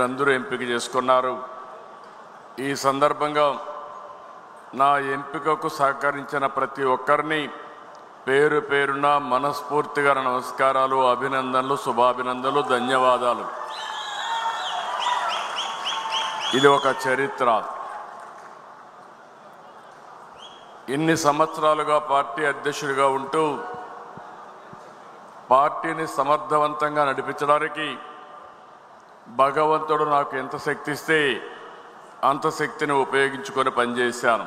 అందరూ ఎంపిక చేసుకున్నారు. ఈ సందర్భంగా నా ఎంపికకు సహకరించిన ప్రతి ఒక్కరిని పేరు పేరున మనస్ఫూర్తిగా నమస్కారాలు, అభినందనలు, శుభాభినందనలు, ధన్యవాదాలు. ఇది ఒక చరిత్ర. ఇన్ని సంవత్సరాలుగా పార్టీ అధ్యక్షుడిగా ఉంటూ పార్టీని సమర్థవంతంగా నడిపించడానికి భగవంతుడు నాకు ఎంత శక్తి ఇస్తే అంత శక్తిని ఉపయోగించుకొని పనిచేశాను.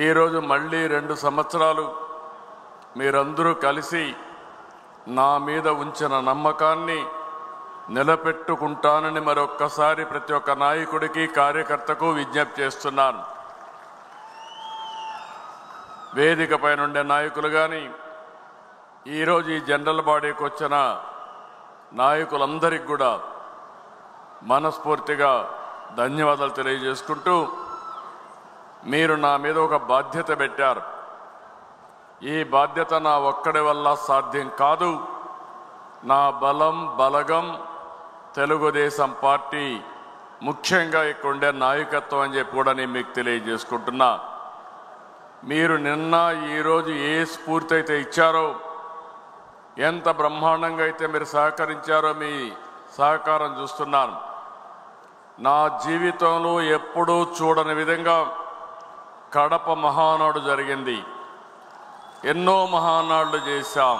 ఈరోజు మళ్ళీ 2 సంవత్సరాలు మీరందరూ కలిసి నా మీద ఉంచిన నమ్మకాన్ని నిలబెట్టుకుంటానని మరొక్కసారి ప్రతి ఒక్క నాయకుడికి, కార్యకర్తకు విజ్ఞప్తి చేస్తున్నాను. వేదిక పైన ఉండే నాయకులు కానీ, ఈరోజు ఈ జనరల్ బాడీకి వచ్చిన నాయకులందరికీ కూడా మనస్ఫూర్తిగా ధన్యవాదాలు తెలియజేసుకుంటూ, మీరు నా మీద ఒక బాధ్యత పెట్టారు. ఈ బాధ్యత నా ఒక్కడి వల్ల సాధ్యం కాదు. నా బలం, బలగం తెలుగుదేశం పార్టీ, ముఖ్యంగా ఇక్కడ ఉండే నాయకత్వం అని చెప్పి కూడా నేను మీకు తెలియజేసుకుంటున్నా. మీరు నిన్న ఈరోజు ఏ స్ఫూర్తి అయితే ఇచ్చారో, ఎంత బ్రహ్మాండంగా అయితే మీరు సహకరించారో మీ సహకారం చూస్తున్నాను. నా జీవితంలో ఎప్పుడూ చూడని విధంగా కడప మహానాడు జరిగింది. ఎన్నో మహానాడులు చేశాం.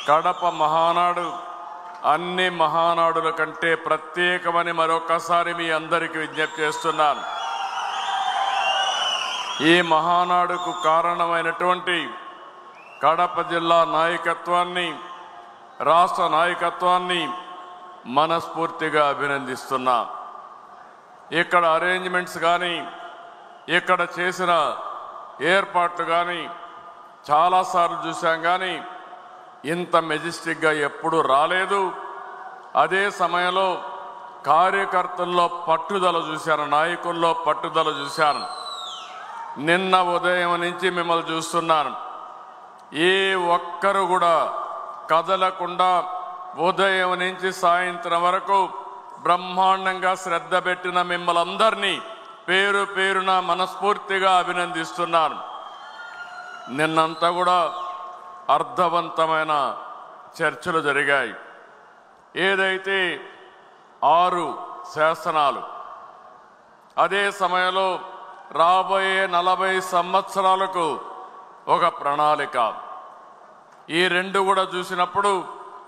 కడప మహానాడు అన్ని మహానాడుల కంటే ప్రత్యేకమని మరొకసారి మీ అందరికీ విజ్ఞప్తి చేస్తున్నాను. ఈ మహానాడుకు కారణమైనటువంటి కడప జిల్లా నాయకత్వాన్ని, రాష్ట్ర నాయకత్వాన్ని మనస్ఫూర్తిగా అభినందిస్తున్నా. ఇక్కడ అరేంజ్మెంట్స్ కానీ, ఇక్కడ చేసిన ఏర్పాట్లు కానీ చాలాసార్లు చూసాం, కానీ ఇంత మెజెస్టిక్గా ఎప్పుడూ రాలేదు. అదే సమయంలో కార్యకర్తల్లో పట్టుదల చూశాను, నాయకుల్లో పట్టుదల చూశాను. నిన్న ఉదయం నుంచి మిమ్మల్ని చూస్తున్నాను. ఏ ఒక్కరు కూడా కదలకుండా ఉదయం నుంచి సాయంత్రం వరకు బ్రహ్మాండంగా శ్రద్ధ పెట్టిన మిమ్మల్ని అందరినీ పేరు పేరున మనస్ఫూర్తిగా అభినందిస్తున్నాను. నిన్నంతా కూడా అర్థవంతమైన చర్చలు జరిగాయి. ఏదైతే 6 శాసనాలు, అదే సమయంలో రాబోయే 40 సంవత్సరాలకు ఒక ప్రణాళిక, ఈ 2 కూడా చూసినప్పుడు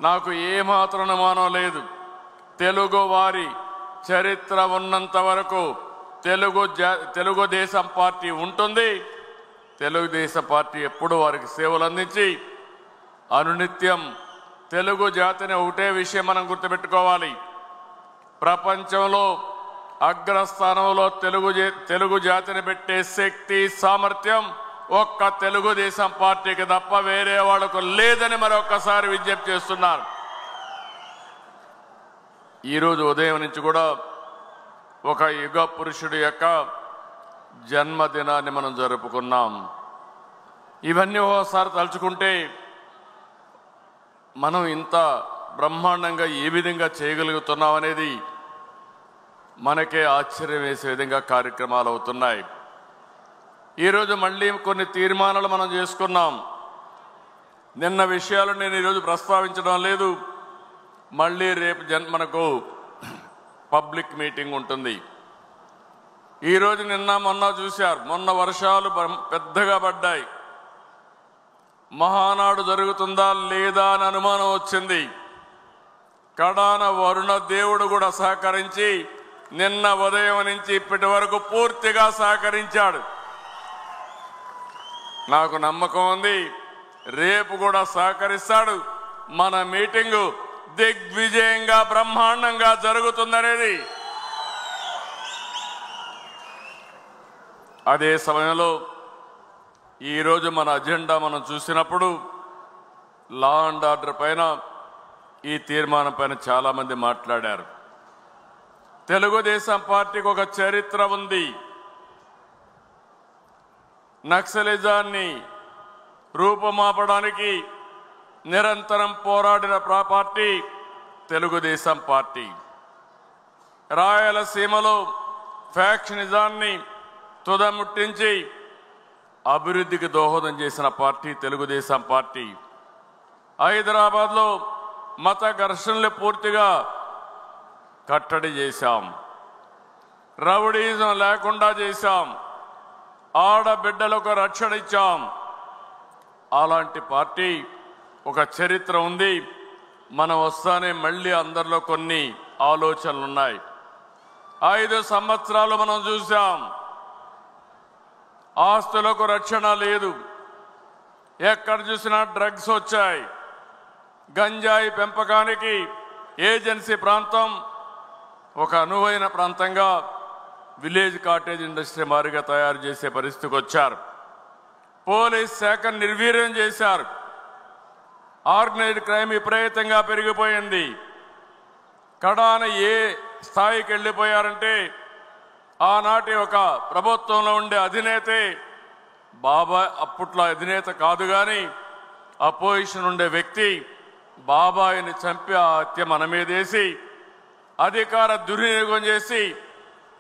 నాకు ఏమాత్రం అనుమానం లేదు. తెలుగు వారి చరిత్ర ఉన్నంత వరకు తెలుగుదేశం పార్టీ ఉంటుంది. తెలుగుదేశం పార్టీ ఎప్పుడు వారికి సేవలు అందించి అనునిత్యం తెలుగు జాతిని, ఒకటే విషయం మనం గుర్తుపెట్టుకోవాలి, ప్రపంచంలో అగ్రస్థానంలో తెలుగు జాతిని పెట్టే శక్తి, సామర్థ్యం ఒక్క తెలుగుదేశం పార్టీకి తప్ప వేరే వాళ్ళకు లేదని మరొకసారి విజ్ఞప్తి చేస్తున్నారు. ఈరోజు ఉదయం నుంచి కూడా ఒక యుగ పురుషుడి యొక్క జన్మదినాన్ని మనం జరుపుకున్నాం. ఇవన్నీ ఒకసారి తలుచుకుంటే మనం ఇంత బ్రహ్మాండంగా ఏ విధంగా చేయగలుగుతున్నాం అనేది మనకే ఆశ్చర్యం వేసే విధంగా కార్యక్రమాలు అవుతున్నాయి. ఈరోజు మళ్ళీ కొన్ని తీర్మానాలు మనం చేసుకున్నాం. నిన్న విషయాలు నేను ఈరోజు ప్రస్తావించడం లేదు. మళ్ళీ రేపు మనకు పబ్లిక్ మీటింగ్ ఉంటుంది. ఈరోజు నిన్న మొన్న చూశారు, మొన్న వర్షాలు పెద్దగా పడ్డాయి. మహానాడు జరుగుతుందా లేదా అని అనుమానం వచ్చింది. కడాన వరుణ దేవుడు కూడా సహకరించి నిన్న ఉదయం నుంచి ఇప్పటి వరకు పూర్తిగా సహకరించాడు. నాకు నమ్మకం ఉంది, రేపు కూడా సహకరిస్తాడు. మన మీటింగు దిగ్విజయంగా బ్రహ్మాండంగా జరుగుతుందనేది. అదే సమయంలో ఈరోజు మన అజెండా మనం చూసినప్పుడు లా అండ్ ఆర్డర్ పైన, ఈ తీర్మానం పైన చాలామంది మాట్లాడారు. తెలుగుదేశం పార్టీకి ఒక చరిత్ర ఉంది. నక్సలిజాన్ని రూపుమాపడానికి నిరంతరం పోరాడిన పార్టీ తెలుగుదేశం పార్టీ. రాయలసీమలో ఫ్యాక్షనిజాన్ని తుదముట్టించి అభివృద్ధికి దోహదం చేసిన పార్టీ తెలుగుదేశం పార్టీ. హైదరాబాద్లో మత ఘర్షణలు పూర్తిగా కట్టడి చేశాం. రౌడీజం లేకుండా చేశాం. ఆడబిడ్డలకు రక్షణ ఇచ్చాం. అలాంటి పార్టీ ఒక చరిత్ర ఉంది. మనం వస్తానే మళ్ళీ అందరిలో కొన్ని ఆలోచనలు ఉన్నాయి. 5 సంవత్సరాలు మనం చూసాం. ఆస్తులకు రక్షణ లేదు. ఎక్కడ చూసినా డ్రగ్స్ వచ్చాయి. గంజాయి పెంపకానికి ఏజెన్సీ ప్రాంతం ఒక అనువైన ప్రాంతంగా విలేజ్ కాటేజ్ ఇండస్ట్రీ మారిగా తయారు చేసే పరిస్థితికి వచ్చారు. పోలీస్ శాఖ నిర్వీర్యం చేశారు. ఆర్గనైజ్డ్ క్రైమ్ విపరీతంగా పెరిగిపోయింది. కడాన ఏ స్థాయికి వెళ్ళిపోయారంటే ఆనాటి ఒక ప్రభుత్వంలో ఉండే అధినేతే బాబాయ్, అప్పట్లో అధినేత కాదు కానీ అపోజిషన్ ఉండే వ్యక్తి బాబాయిని చంపి ఆ హత్య మన మీదేసి అధికార దుర్వినియోగం చేసి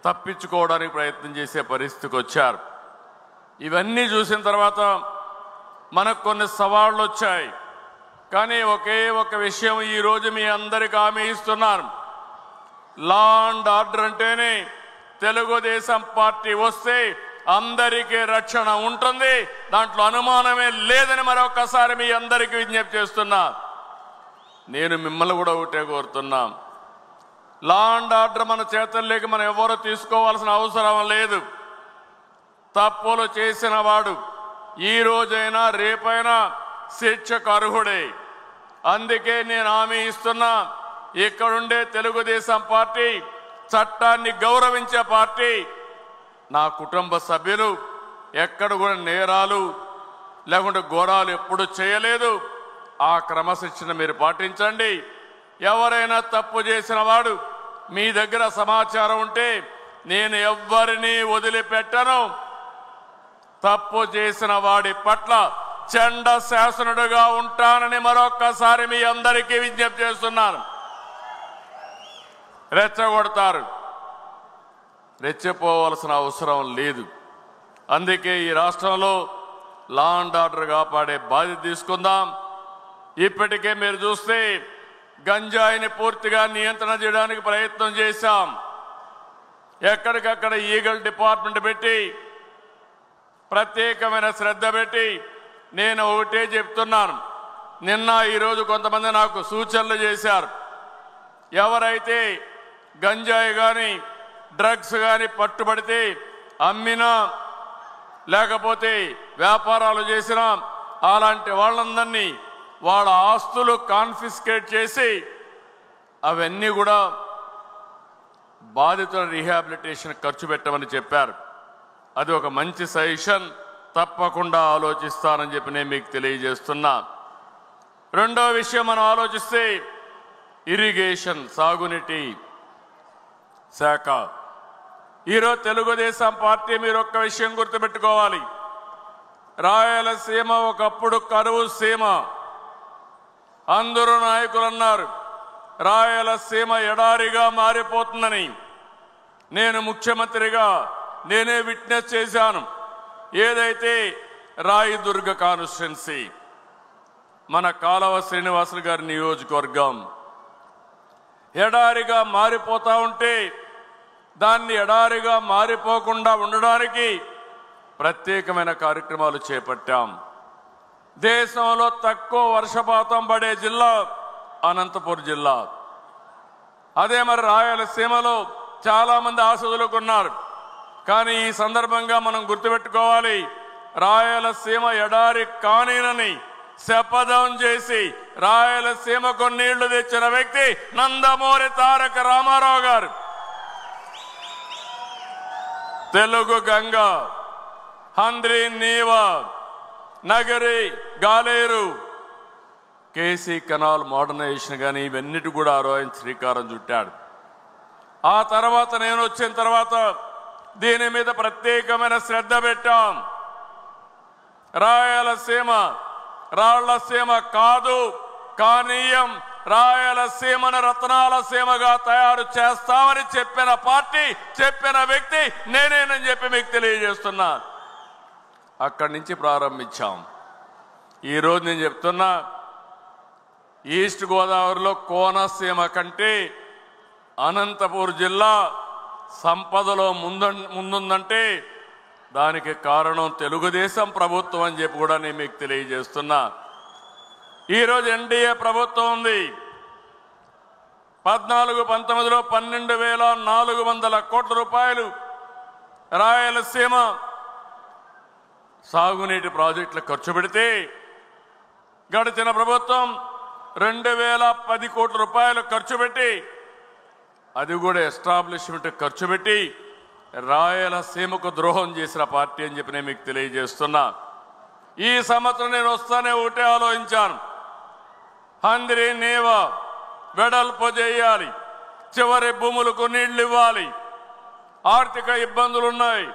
తప్పించుకోవడానికి ప్రయత్నం చేసే పరిస్థితికి వచ్చారు. ఇవన్నీ చూసిన తర్వాత మనకు కొన్ని సవాళ్లు వచ్చాయి. కానీ ఒకే ఒక విషయం ఈరోజు మీ అందరికీ హామీ ఇస్తున్నాను. లా అండ్ ఆర్డర్ అంటేనే తెలుగుదేశం పార్టీ వస్తే అందరికీ రక్షణ ఉంటుంది. దాంట్లో అనుమానమే లేదని మరొకసారి మీ అందరికీ విజ్ఞప్తి చేస్తున్నా. నేను మిమ్మల్ని కూడా ఒకటే కోరుతున్నా, లా అండ్ ఆర్డర్ మన చేతల్లోకి మనం ఎవరు తీసుకోవాల్సిన అవసరం లేదు. తప్పులు చేసిన వాడు ఈ రోజైనా రేపైనా శిక్షకు అర్హుడే. అందుకే నేను హామీ ఇస్తున్నా, ఇక్కడుండే తెలుగుదేశం పార్టీ చట్టాన్ని గౌరవించే పార్టీ. నా కుటుంబ సభ్యులు ఎక్కడ కూడా నేరాలు లేకుంటే ఘోరాలు ఎప్పుడు చేయలేదు. ఆ క్రమశిక్షణ మీరు పాటించండి. ఎవరైనా తప్పు చేసిన వాడు మీ దగ్గర సమాచారం ఉంటే నేను ఎవ్వరినీ వదిలిపెట్టను. తప్పు చేసిన వాడి పట్ల చండ శాసనుడుగా ఉంటానని మరొక్కసారి మీ అందరికీ విజ్ఞప్తి చేస్తున్నాను. రెచ్చగొడతారు, రెచ్చిపోవలసిన అవసరం లేదు. అందుకే ఈ రాష్ట్రంలో లా అండ్ ఆర్డర్ కాపాడే బాధ్యత తీసుకుందాం. ఇప్పటికే మీరు చూస్తే గంజాయిని పూర్తిగా నియంత్రణ చేయడానికి ప్రయత్నం చేశాం. ఎక్కడికక్కడ ఈగల్ డిపార్ట్మెంట్ పెట్టి ప్రత్యేకమైన శ్రద్ధ పెట్టి నేను ఒకటే చెప్తున్నాను. నిన్న ఈరోజు కొంతమంది నాకు సూచనలు చేశారు. ఎవరైతే గంజాయి కానీ డ్రగ్స్ కానీ పట్టుబడితే అమ్మినా లేకపోతే వ్యాపారాలు చేసినా అలాంటి వాళ్ళందరినీ వాళ్ళ ఆస్తులు కాన్ఫిస్కేట్ చేసి అవన్నీ కూడా బాధితుల రీహాబిలిటేషన్ ఖర్చు పెట్టమని చెప్పారు. అది ఒక మంచి సజెషన్. తప్పకుండా ఆలోచిస్తానని చెప్పి నేను మీకు తెలియజేస్తున్నా. రెండో విషయం మనం ఆలోచిస్తే ఇరిగేషన్, సాగునీటి శాఖ. ఈరోజు తెలుగుదేశం పార్టీ మీరు ఒక్క విషయం గుర్తుపెట్టుకోవాలి. రాయలసీమ ఒకప్పుడు కరువు సీమ. అందరూ నాయకులు అన్నారు రాయలసీమ ఎడారిగా మారిపోతుందని. నేను ముఖ్యమంత్రిగా నేనే విట్నెస్ చేశాను. ఏదైతే రాయదుర్గ కాన్స్టిట్యున్సీ మన కాలవ శ్రీనివాసులు గారి నియోజకవర్గం ఎడారిగా మారిపోతా ఉంటే దాన్ని ఎడారిగా మారిపోకుండా ఉండడానికి ప్రత్యేకమైన కార్యక్రమాలు చేపట్టాం. దేశంలో తక్కువ వర్షపాతం పడే జిల్లా అనంతపురం జిల్లా. అదే మరి రాయలసీమలో చాలా మంది ఆశలుకున్నారు. కానీ ఈ సందర్భంగా మనం గుర్తుపెట్టుకోవాలి, రాయలసీమ ఎడారి కానీనని శపథం చేసి రాయలసీమకు నీళ్లు తెచ్చిన వ్యక్తి నందమూరి తారక రామారావు గారు. Telugu Ganga, Handri Neeva, Nagari, Galeru, KC canal modernisation కానీ ఇవన్నిటి కూడా ఆయన శ్రీకారం చుట్టాడు. ఆ తర్వాత నేను వచ్చిన తర్వాత దీని మీద ప్రత్యేకమైన శ్రద్ధ పెట్టాం. రాయలసీమ రాళ్లసీమ కాదు, కానీయం, రాయలసీమను రత్నాల సీమగా తయారు చేస్తామని చెప్పిన పార్టీ, చెప్పిన వ్యక్తి నేనేనని చెప్పి మీకు తెలియజేస్తున్నా. అక్కడి నుంచి ప్రారంభించాం. ఈరోజు నేను చెప్తున్నా, ఈస్ట్ గోదావరిలో కోనసీమ కంటే అనంతపూర్ జిల్లా సంపదలో ముందుందంటే దానికి కారణం తెలుగుదేశం ప్రభుత్వం అని చెప్పి కూడా నేను మీకు తెలియజేస్తున్నా. ఈరోజు ఎన్డీఏ ప్రభుత్వం ఉంది. 14-19లో 12,400 కోట్ల రూపాయలు రాయలసీమ సాగునీటి ప్రాజెక్టులు ఖర్చు పెడితే, గడిచిన ప్రభుత్వం 2,010 కోట్ల రూపాయలు ఖర్చు పెట్టి, అది కూడా ఎస్టాబ్లిష్మెంట్ ఖర్చు పెట్టి రాయలసీమకు ద్రోహం చేసిన పార్టీ అని చెప్పి నేను మీకు తెలియజేస్తున్నా. ఈ సంవత్సరం నేను వస్తానే ఒకటే ఆలోచించాను, హంద్రి నీవా వెడల్పు చేయాలి, చివరి భూములకు నీళ్లు ఇవ్వాలి. ఆర్థిక ఇబ్బందులు ఉన్నాయి,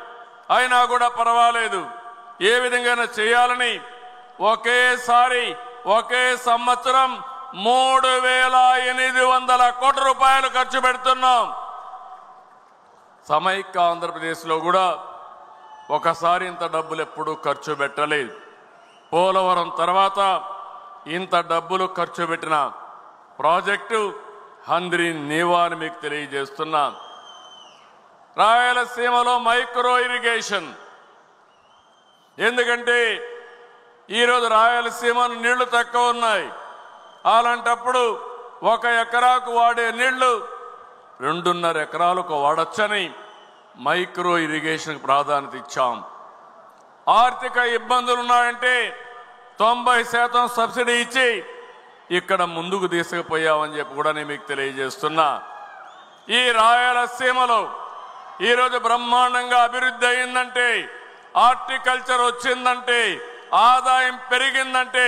అయినా కూడా పర్వాలేదు, ఏ విధంగా చేయాలని ఒకేసారి ఒకే సంవత్సరం 3,800 కోట్ల రూపాయలు ఖర్చు పెడుతున్నాం. సమైక్య ఆంధ్రప్రదేశ్లో కూడా ఒకసారి ఇంత డబ్బులు ఎప్పుడూ ఖర్చు పెట్టలేదు. పోలవరం తర్వాత ఇంత డబ్బులు ఖర్చు పెట్టిన ప్రాజెక్టు హంద్రి నీవా అని మీకు తెలియజేస్తున్నా. రాయలసీమలో మైక్రో ఇరిగేషన్, ఎందుకంటే ఈరోజు రాయలసీమను నీళ్లు తక్కువ ఉన్నాయి. అలాంటప్పుడు 1 ఎకరాకు వాడే నీళ్లు 2.5 ఎకరాలకు వాడొచ్చని మైక్రో ఇరిగేషన్కి ప్రాధాన్యత ఇచ్చాం. ఆర్థిక ఇబ్బందులు ఉన్నాయంటే 90% సబ్సిడీ ఇచ్చి ఇక్కడ ముందుకు తీసుకుపోయామని చెప్పి కూడా నేను మీకు తెలియజేస్తున్నా. ఈ రాయలసీమలో ఈరోజు బ్రహ్మాండంగా అభివృద్ధి అయిందంటే, హార్టికల్చర్ వచ్చిందంటే, ఆదాయం పెరిగిందంటే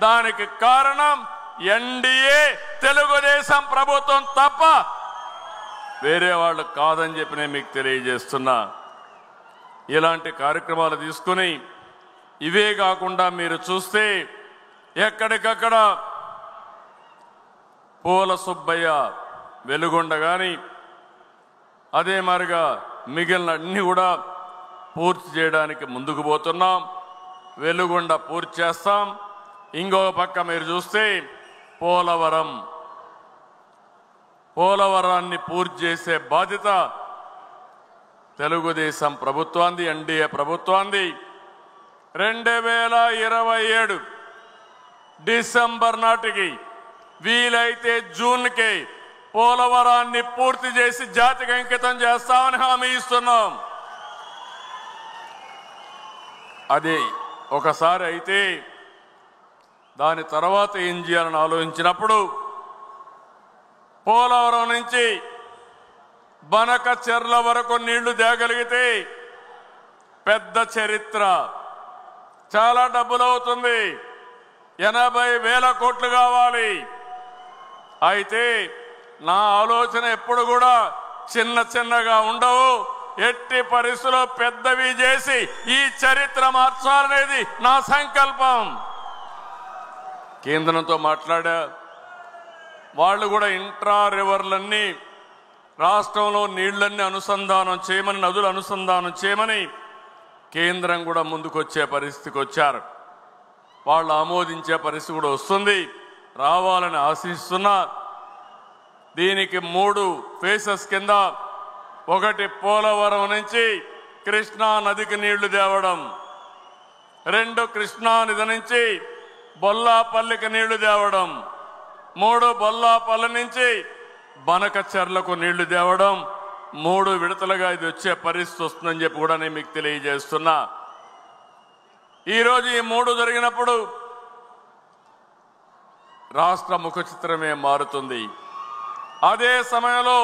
దానికి కారణం ఎన్డీఏ తెలుగుదేశం ప్రభుత్వం తప్ప వేరే వాళ్ళు కాదని చెప్పి నేను మీకు తెలియజేస్తున్నా. ఇలాంటి కార్యక్రమాలు తీసుకుని, ఇవే కాకుండా మీరు చూస్తే ఎక్కడికక్కడ పూల సుబ్బయ్య వెలుగొండ కానీ, అదే మాదిరిగా మిగిలిన అన్ని కూడా పూర్తి చేయడానికి ముందుకు పోతున్నాం. వెలుగొండ పూర్తి చేస్తాం. ఇంకో పక్క మీరు చూస్తే పోలవరాన్ని పూర్తి చేసే బాధ్యత తెలుగుదేశం ప్రభుత్వాన్ని, ఎన్డీఏ ప్రభుత్వాన్ని. 2027 డిసెంబర్ నాటికి, వీలైతే జూన్కి పోలవరాన్ని పూర్తి చేసి జాతికి అంకితం చేస్తామని హామీ ఇస్తున్నాం. అది ఒకసారి అయితే దాని తర్వాత ఏం చేయాలని ఆలోచించినప్పుడు పోలవరం నుంచి బనక చెర్ల వరకు నీళ్లు తేగలిగితే పెద్ద చరిత్ర, చాలా డబ్బులు అవుతుంది, 80,000 కోట్లు కావాలి. అయితే నా ఆలోచన ఎప్పుడు కూడా చిన్నగా ఉండవు, ఎట్టి పరిస్థితుల్లో పెద్దవి చేసి ఈ చరిత్ర మార్చాలనేది నా సంకల్పం. కేంద్రంతో మాట్లాడా, వాళ్ళు కూడా ఇంట్రా రివర్లన్నీ రాష్ట్రంలో నీళ్లన్నీ అనుసంధానం చేయమని, నదులు అనుసంధానం చేయమని కేంద్రం కూడా ముందుకొచ్చే పరిస్థితికి వచ్చారు. వాళ్ళు ఆమోదించే పరిస్థితి కూడా వస్తుంది, రావాలని ఆశిస్తున్నా. దీనికి 3 ఫేసెస్ కింద, ఒకటి పోలవరం నుంచి కృష్ణా నదికి నీళ్లు తేవడం, 2 కృష్ణా నది నుంచి బొల్లాపల్లికి నీళ్లు తేవడం, 3 బొల్లాపల్లి నుంచి బనక చెర్లకు నీళ్లు తేవడం. 3 విడతలుగా ఇది వచ్చే పరిస్థితి వస్తుందని చెప్పి కూడా నేను మీకు తెలియజేస్తున్నా. ఈరోజు ఈ 3 జరిగినప్పుడు రాష్ట్ర ముఖ చిత్రమే మారుతుంది. అదే సమయంలో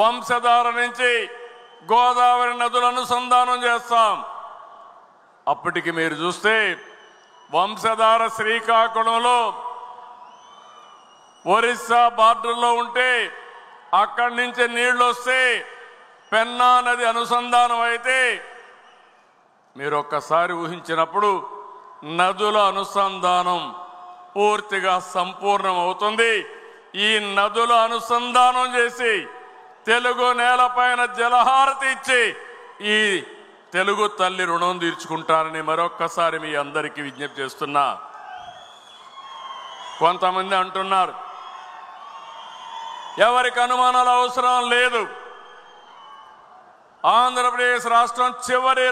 వంశధార నుంచి గోదావరి నదుల అనుసంధానం చేస్తాం. అప్పటికి మీరు చూస్తే వంశధార శ్రీకాకుళంలో ఒరిస్సా బార్డర్లో ఉంటే అక్కడి నుంచి నీళ్లు వస్తే పెన్నా నది అనుసంధానం అయితే మీరు ఒక్కసారి ఊహించినప్పుడు నదుల అనుసంధానం పూర్తిగా సంపూర్ణం అవుతుంది. ఈ నదుల అనుసంధానం చేసి తెలుగు నేలపైన జలహారతి ఇచ్చి ఈ తెలుగు తల్లి రుణం తీర్చుకుంటారని మరొక్కసారి మీ అందరికీ విజ్ఞప్తి చేస్తున్నా. కొంతమంది అంటున్నారు ఎవరికి అనుమానాలు అవసరం లేదు, ఆంధ్రప్రదేశ్ రాష్ట్రం చివరి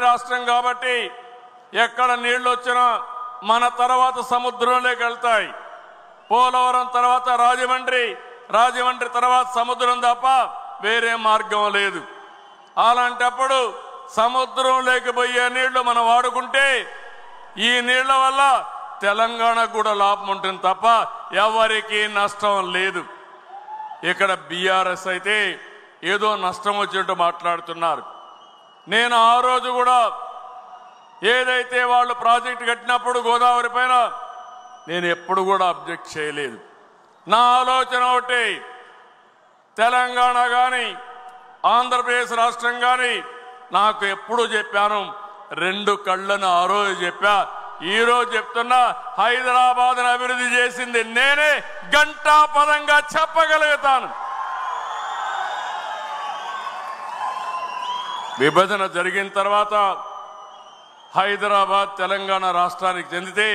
రాష్ట్రం కాబట్టి ఎక్కడ నీళ్లు వచ్చినా మన తర్వాత సముద్రంలోకి వెళ్తాయి. పోలవరం తర్వాత రాజమండ్రి తర్వాత సముద్రం తప్ప వేరే మార్గం లేదు. అలాంటప్పుడు సముద్రంలోకి పోయే నీళ్లు మనం వాడుకుంటే ఈ నీళ్ల వల్ల తెలంగాణకు కూడా లాభం ఉంటుంది తప్ప ఎవరికి నష్టం లేదు. ఇక్కడ బీఆర్ఎస్ అయితే ఏదో నష్టం వచ్చినట్టు మాట్లాడుతున్నారు. నేను ఆ రోజు కూడా ఏదైతే వాళ్ళు ప్రాజెక్టు కట్టినప్పుడు గోదావరి పైన నేను ఎప్పుడు కూడా అబ్జెక్ట్ చేయలేదు. నా ఆలోచన ఒకటి, తెలంగాణ కానీ ఆంధ్రప్రదేశ్ రాష్ట్రం కానీ నాకు ఎప్పుడు చెప్పాను, రెండు కళ్ళను ఆ రోజు చెప్పా, ఈ రోజు చెప్తున్నా, హైదరాబాద్ను అభివృద్ధి చేసింది నేనే, ఘంటాపదంగా చెప్పగలుగుతాను. విభజన జరిగిన తర్వాత హైదరాబాద్ తెలంగాణ రాష్ట్రానికి చెందితే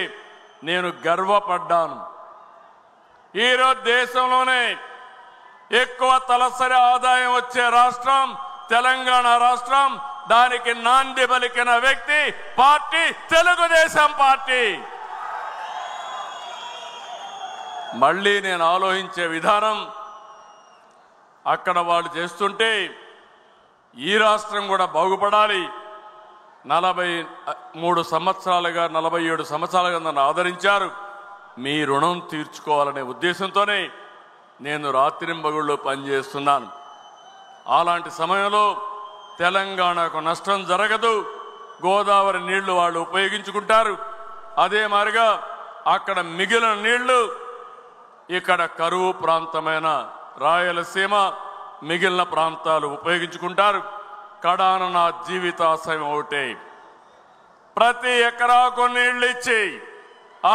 నేను గర్వపడ్డాను. ఈరోజు దేశంలోనే ఎక్కువ తలసరి ఆదాయం వచ్చే రాష్ట్రం తెలంగాణ రాష్ట్రం. దానికి నాంది పలికిన వ్యక్తి పార్టీ తెలుగుదేశం పార్టీ. మళ్ళీ నేను ఆలోచించే విధానం, అక్కడ వాళ్ళు చేస్తుంటే ఈ రాష్ట్రం కూడా బాగుపడాలి. 47 సంవత్సరాలుగా నన్ను ఆదరించారు. మీ రుణం తీర్చుకోవాలనే ఉద్దేశంతోనే నేను రాత్రింబగుళ్ళు పనిచేస్తున్నాను. అలాంటి సమయంలో తెలంగాణకు నష్టం జరగదు, గోదావరి నీళ్లు వాళ్ళు ఉపయోగించుకుంటారు. అదే మాదిరిగా అక్కడ మిగిలిన నీళ్లు ఇక్కడ కరువు ప్రాంతమైన రాయలసీమ మిగిలిన ప్రాంతాలు ఉపయోగించుకుంటారు. కడాన నా జీవితాశయం ఒకటే, ప్రతి ఎకరాకు నీళ్లు ఇచ్చి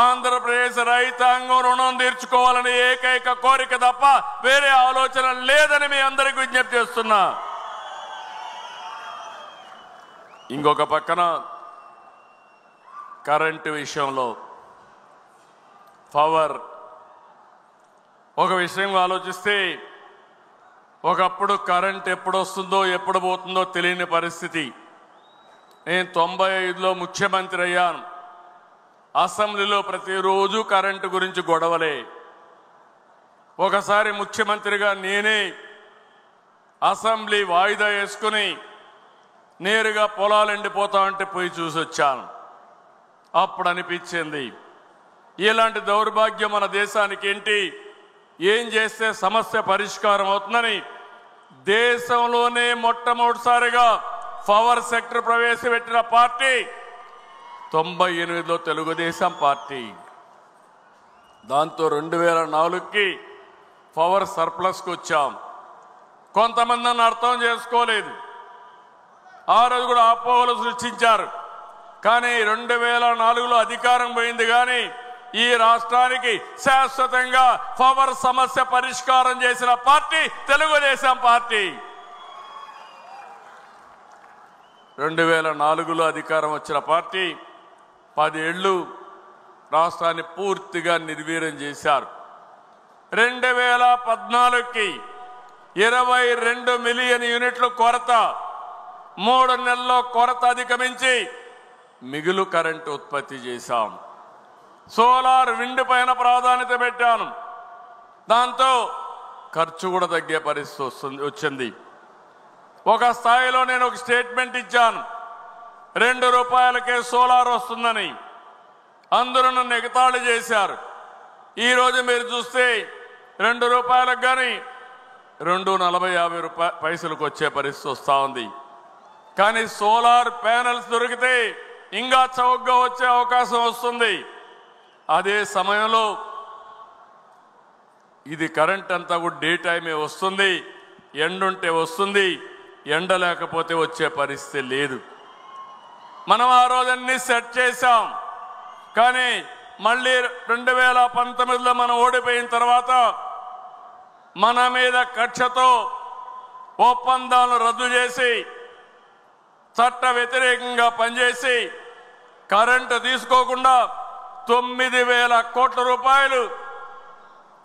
ఆంధ్రప్రదేశ్ రైతాంగం రుణం తీర్చుకోవాలని ఏకైక కోరిక తప్ప వేరే ఆలోచన లేదని మీ అందరికీ విజ్ఞప్తి చేస్తున్నా. ఇంకొక పక్కన కరెంటు విషయంలో పవర్ ఒక విషయం ఆలోచిస్తే, ఒకప్పుడు కరెంట్ ఎప్పుడు వస్తుందో ఎప్పుడు పోతుందో తెలియని పరిస్థితి. నేను 95లో ముఖ్యమంత్రి అయ్యాను. అసెంబ్లీలో ప్రతిరోజు కరెంటు గురించి గొడవలే. ఒకసారి ముఖ్యమంత్రిగా నేనే అసెంబ్లీ వాయిదా వేసుకుని నేరుగా పొలాలు ఎండిపోతా ఉంటే పోయి చూసి వచ్చాను. అప్పుడు అనిపించింది, ఇలాంటి దౌర్భాగ్యం మన దేశానికి ఏంటి, ఏం చేస్తే సమస్య పరిష్కారం అవుతుందని దేశంలోనే మొట్టమొదటిసారిగా పవర్ సెక్టర్ ప్రవేశపెట్టిన పార్టీ 98లో తెలుగుదేశం పార్టీ. దాంతో 2004కి పవర్ సర్ప్లస్కి వచ్చాం. కొంతమంది నన్ను అర్థం చేసుకోలేదు, ఆ రోజు కూడా అపోహలు సృష్టించారు. కానీ 2004లో అధికారం పోయింది, కానీ ఈ రాష్ట్రానికి శాశ్వతంగా పవర్ సమస్య పరిష్కారం చేసిన పార్టీ తెలుగుదేశం పార్టీ. 2004లో అధికారం వచ్చిన పార్టీ 10 ఏళ్లు రాష్ట్రాన్ని పూర్తిగా నిర్వీర్యం చేశారు. 2014కి 22 మిలియన్ యూనిట్లు కొరత, 3 నెలల్లో కొరత అధిగమించి మిగులు కరెంటు ఉత్పత్తి చేశాం. సోలార్ విండ్ పైన ప్రాధాన్యత పెట్టాను. దాంతో ఖర్చు కూడా తగ్గే పరిస్థితి వచ్చింది. ఒక స్థాయిలో నేను ఒక స్టేట్మెంట్ ఇచ్చాను, ₹2కే సోలార్ వస్తుందని. అందరూ నన్ను ఎగతాళి చేశారు. ఈరోజు మీరు చూస్తే ₹2 కానీ $2.40-50 వచ్చే పరిస్థితి వస్తూ ఉంది. కానీ సోలార్ ప్యానెల్స్ దొరికితే ఇంకా చౌకగా వచ్చే అవకాశం వస్తుంది. అదే సమయంలో ఇది కరెంట్ అంతా కూడా డే టైమే వస్తుంది, ఎండుంటే వస్తుంది, ఎండ లేకపోతే వచ్చే పరిస్థితి లేదు. మనం ఆ రోజన్నీ సెట్ చేశాం. కానీ మళ్ళీ 2019లో మనం ఓడిపోయిన తర్వాత మన మీద కక్షతో ఒప్పందాలను రద్దు చేసి చట్ట వ్యతిరేకంగా పనిచేసి కరెంటు తీసుకోకుండా 9,000 కోట్ల రూపాయలు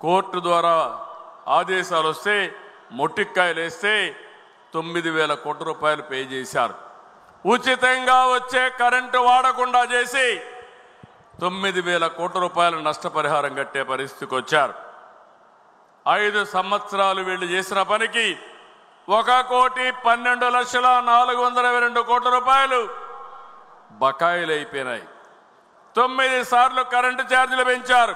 కోర్టు ద్వారా ఆదేశాలు వస్తే మొట్టికాయలు వేస్తే 9,000 కోట్ల రూపాయలు పే చేశారు. ఉచితంగా వచ్చే కరెంటు వాడకుండా చేసి 9,000 కోట్ల రూపాయలు నష్టపరిహారం కట్టే పరిస్థితికి వచ్చారు. 5 సంవత్సరాలు వీళ్ళు చేసిన పనికి 1,12,422 కోట్ల రూపాయలు బకాయిలు అయిపోయినాయి. 9 సార్లు కరెంటు ఛార్జీలు పెంచారు.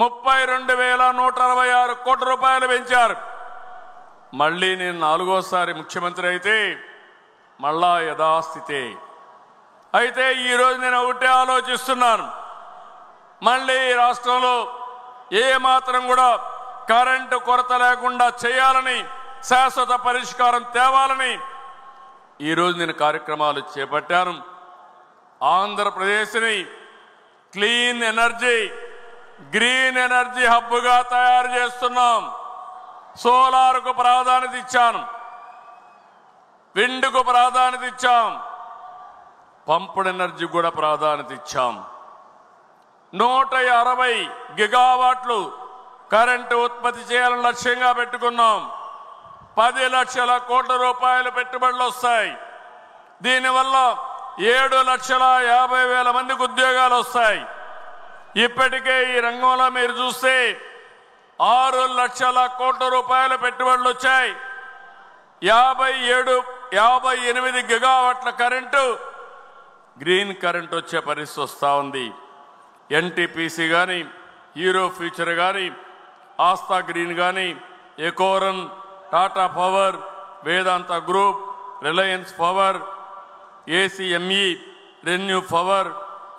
32,166 కోట్ల రూపాయలు పెంచారు. మళ్ళీ నేను 4వసారి ముఖ్యమంత్రి అయితే మళ్ళా యథాస్థితే. అయితే ఈరోజు నేను ఒకటే ఆలోచిస్తున్నాను, మళ్ళీ రాష్ట్రంలో ఏ మాత్రం కూడా కరెంటు కొరత లేకుండా చేయాలని, శాశ్వత పరిష్కారం తేవాలని ఈరోజు నేను కార్యక్రమాలు చేపట్టాను. ఆంధ్రప్రదేశ్ని క్లీన్ ఎనర్జీ, గ్రీన్ ఎనర్జీ హబ్గా తయారు చేస్తున్నాం. సోలార్కు ప్రాధాన్యత ఇచ్చాను, విండ్కు ప్రాధాన్యత ఇచ్చాం, పంపుడ్ ఎనర్జీ కూడా ప్రాధాన్యత ఇచ్చాం. 160 గిగావాట్లు కరెంటు ఉత్పత్తి చేయాలని లక్ష్యంగా పెట్టుకున్నాం. 10 లక్షల కోట్ల రూపాయలు పెట్టుబడులు వస్తాయి. దీనివల్ల 7,50,000 మందికి ఉద్యోగాలు వస్తాయి. ఇప్పటికే ఈ రంగంలో మీరు చూస్తే 6 లక్షల కోట్ల రూపాయల పెట్టుబడులు వచ్చాయి. 58 గిగావాట్ల కరెంటు, గ్రీన్ కరెంట్ వచ్చే పరిస్థితి వస్తూ ఉంది. ఎన్టీపీసీ కానీ, హీరో ఫ్యూచర్ కానీ, ఆస్థా గ్రీన్ కానీ, Ecoren, Tata Power, Vedanta Group, Reliance Power, ACME, ReNew Power,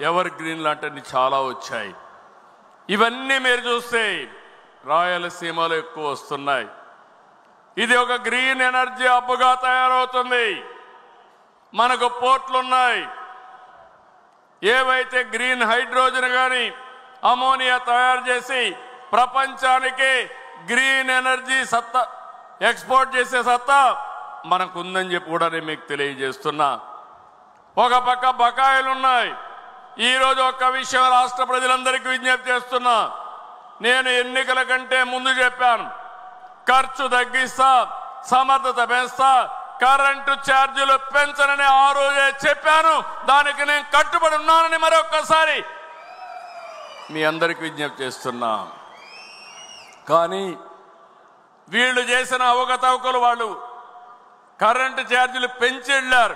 ever green లాంటివి చాలా వచ్చాయి. ఇవన్నీ మీరు చూస్తే రాయలసీమలో ఎక్కువ వస్తున్నాయి. ఇది ఒక గ్రీన్ ఎనర్జీ హబ్గా తయారవుతుంది. మనకు పోర్ట్లు ఉన్నాయి. ఏవైతే గ్రీన్ హైడ్రోజన్ కానీ అమోనియా తయారు చేసి ప్రపంచానికి గ్రీన్ ఎనర్జీ సత్తా ఎక్స్పోర్ట్ చేసే సత్తా మనకుందని చెప్పి కూడా నేను మీకు తెలియజేస్తున్నా. ఒక పక్క బకాయిలు ఉన్నాయి. ఈరోజు ఒక్క విషయం రాష్ట్ర ప్రజలందరికీ విజ్ఞప్తి చేస్తున్నా. నేను ఎన్నికల కంటే ముందు చెప్పాను, ఖర్చు తగ్గిస్తా, సమర్థత పెంచుతా, కరెంటు ఛార్జీలు పెంచనని ఆ రోజే చెప్పాను. దానికి నేను కట్టుబడి ఉన్నానని మరొక్కసారి మీ అందరికీ విజ్ఞప్తి చేస్తున్నా. కానీ వీళ్ళు చేసిన అవకతవకలు, వాళ్ళు కరెంటు ఛార్జీలు పెంచి వెళ్ళారు.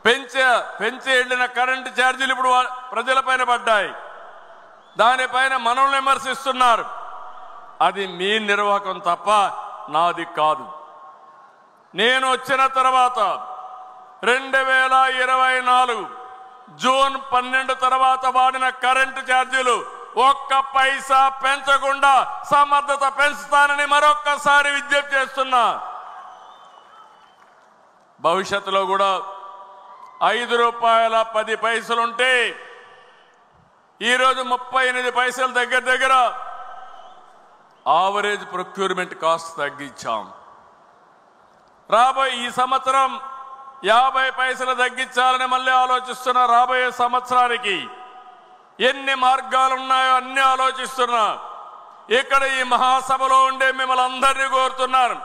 పెంచి వెళ్ళిన కరెంటు ఛార్జీలు ఇప్పుడు ప్రజలపైన పడ్డాయి. దానిపైన మనల్ని విమర్శిస్తున్నారు. అది మీ నిర్వాహకం తప్ప నాది కాదు. నేను వచ్చిన తర్వాత 2024 జూన్ 12 తర్వాత వాడిన కరెంటు ఛార్జీలు 1 పైసా పెంచకుండా సమర్థత పెంచుతానని మరొక్కసారి విజ్ఞప్తి చేస్తున్నా. భవిష్యత్తులో కూడా ₹5.10 ఈరోజు 38 పైసలు దగ్గర ఆవరేజ్ ప్రొక్యూర్మెంట్ కాస్ట్ తగ్గించాం. రాబోయే ఈ సంవత్సరం 50 పైసలు తగ్గించాలని మళ్ళీ ఆలోచిస్తున్నా. రాబోయే సంవత్సరానికి ఎన్ని మార్గాలు ఉన్నాయో అన్ని ఆలోచిస్తున్నా. ఇక్కడ ఈ మహాసభలో ఉండే మిమ్మల్ని అందరినీ కోరుతున్నాను,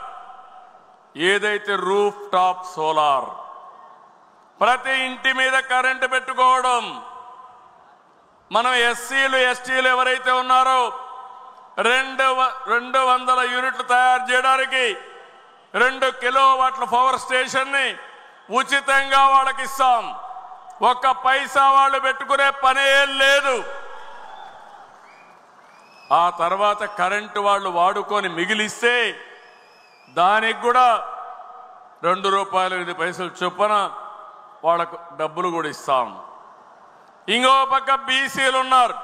ఏదైతే రూఫ్ టాప్ సోలార్, ప్రతి ఇంటి మీద కరెంటు పెట్టుకోవడం, మనం ఎస్సీలు ఎస్టీలు ఎవరైతే ఉన్నారో 200 యూనిట్లు తయారు చేయడానికి 2 కిలోవాట్ల పవర్ స్టేషన్ ని ఉచితంగా వాళ్ళకి ఇస్తాం. 1 పైసా వాళ్ళు పెట్టుకునే పనే లేదు. ఆ తర్వాత కరెంటు వాళ్ళు వాడుకొని మిగిలిస్తే దానికి కూడా ₹2.05 చొప్పున వాళ్ళకు డబ్బులు కూడా ఇస్తాం. ఇంకో పక్క బీసీలు ఉన్నారు,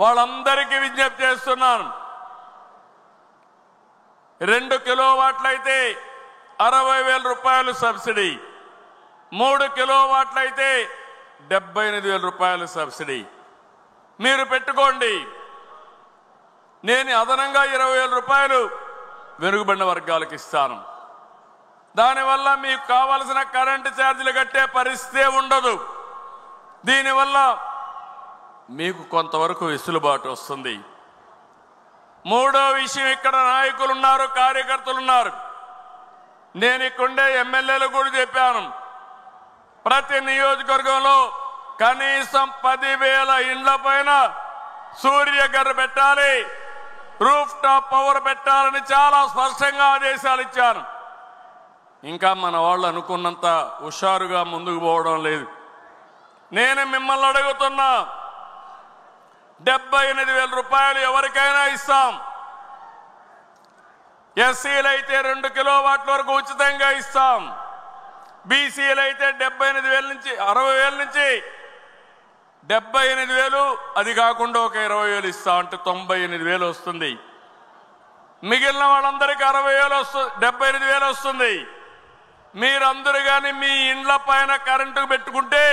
వాళ్ళందరికీ విజ్ఞప్తి చేస్తున్నాను. 2 కిలోవాట్లయితే ₹60,000 సబ్సిడీ, 3 కిలోవాట్లయితే ₹78,000 సబ్సిడీ. మీరు పెట్టుకోండి. నేను అదనంగా 20,000 రూపాయలు వెనుకబడిన వర్గాలకు ఇస్తాను. దానివల్ల మీకు కావలసిన కరెంటు ఛార్జీలు కట్టే పరిస్థితే ఉండదు. దీనివల్ల మీకు కొంతవరకు వెసులుబాటు వస్తుంది. మూడో విషయం, ఇక్కడ నాయకులు ఉన్నారు, కార్యకర్తలు ఉన్నారు. నేను ఇక్కడే ఎమ్మెల్యేలు కూడా చెప్పాను, ప్రతి నియోజకవర్గంలో కనీసం 10,000 ఇండ్ల పైన సూర్యఘర్ పెట్టాలి, రూఫ్ టాప్ పవర్ పెట్టాలని చాలా స్పష్టంగా ఆదేశాలు ఇచ్చాను. ఇంకా మన వాళ్ళు అనుకున్నంత హుషారుగా ముందుకు పోవడం లేదు. నేను మిమ్మల్ని అడుగుతున్నా, 78,000 రూపాయలు ఎవరికైనా ఇస్తాం. ఎస్సీలు అయితే 2 కిలోవాట్ల వరకు ఉచితంగా ఇస్తాం. బీసీలు అయితే 78,000 నుంచి 60,000 నుంచి 78,000, అది కాకుండా ఒక 20,000 ఇస్తాం, అంటే 98,000 వస్తుంది. మిగిలిన వాళ్ళందరికీ 60,000 వస్తుంది, 78,000 వస్తుంది. మీరందరూ కానీ మీ ఇండ్ల పైన కరెంటు పెట్టుకుంటే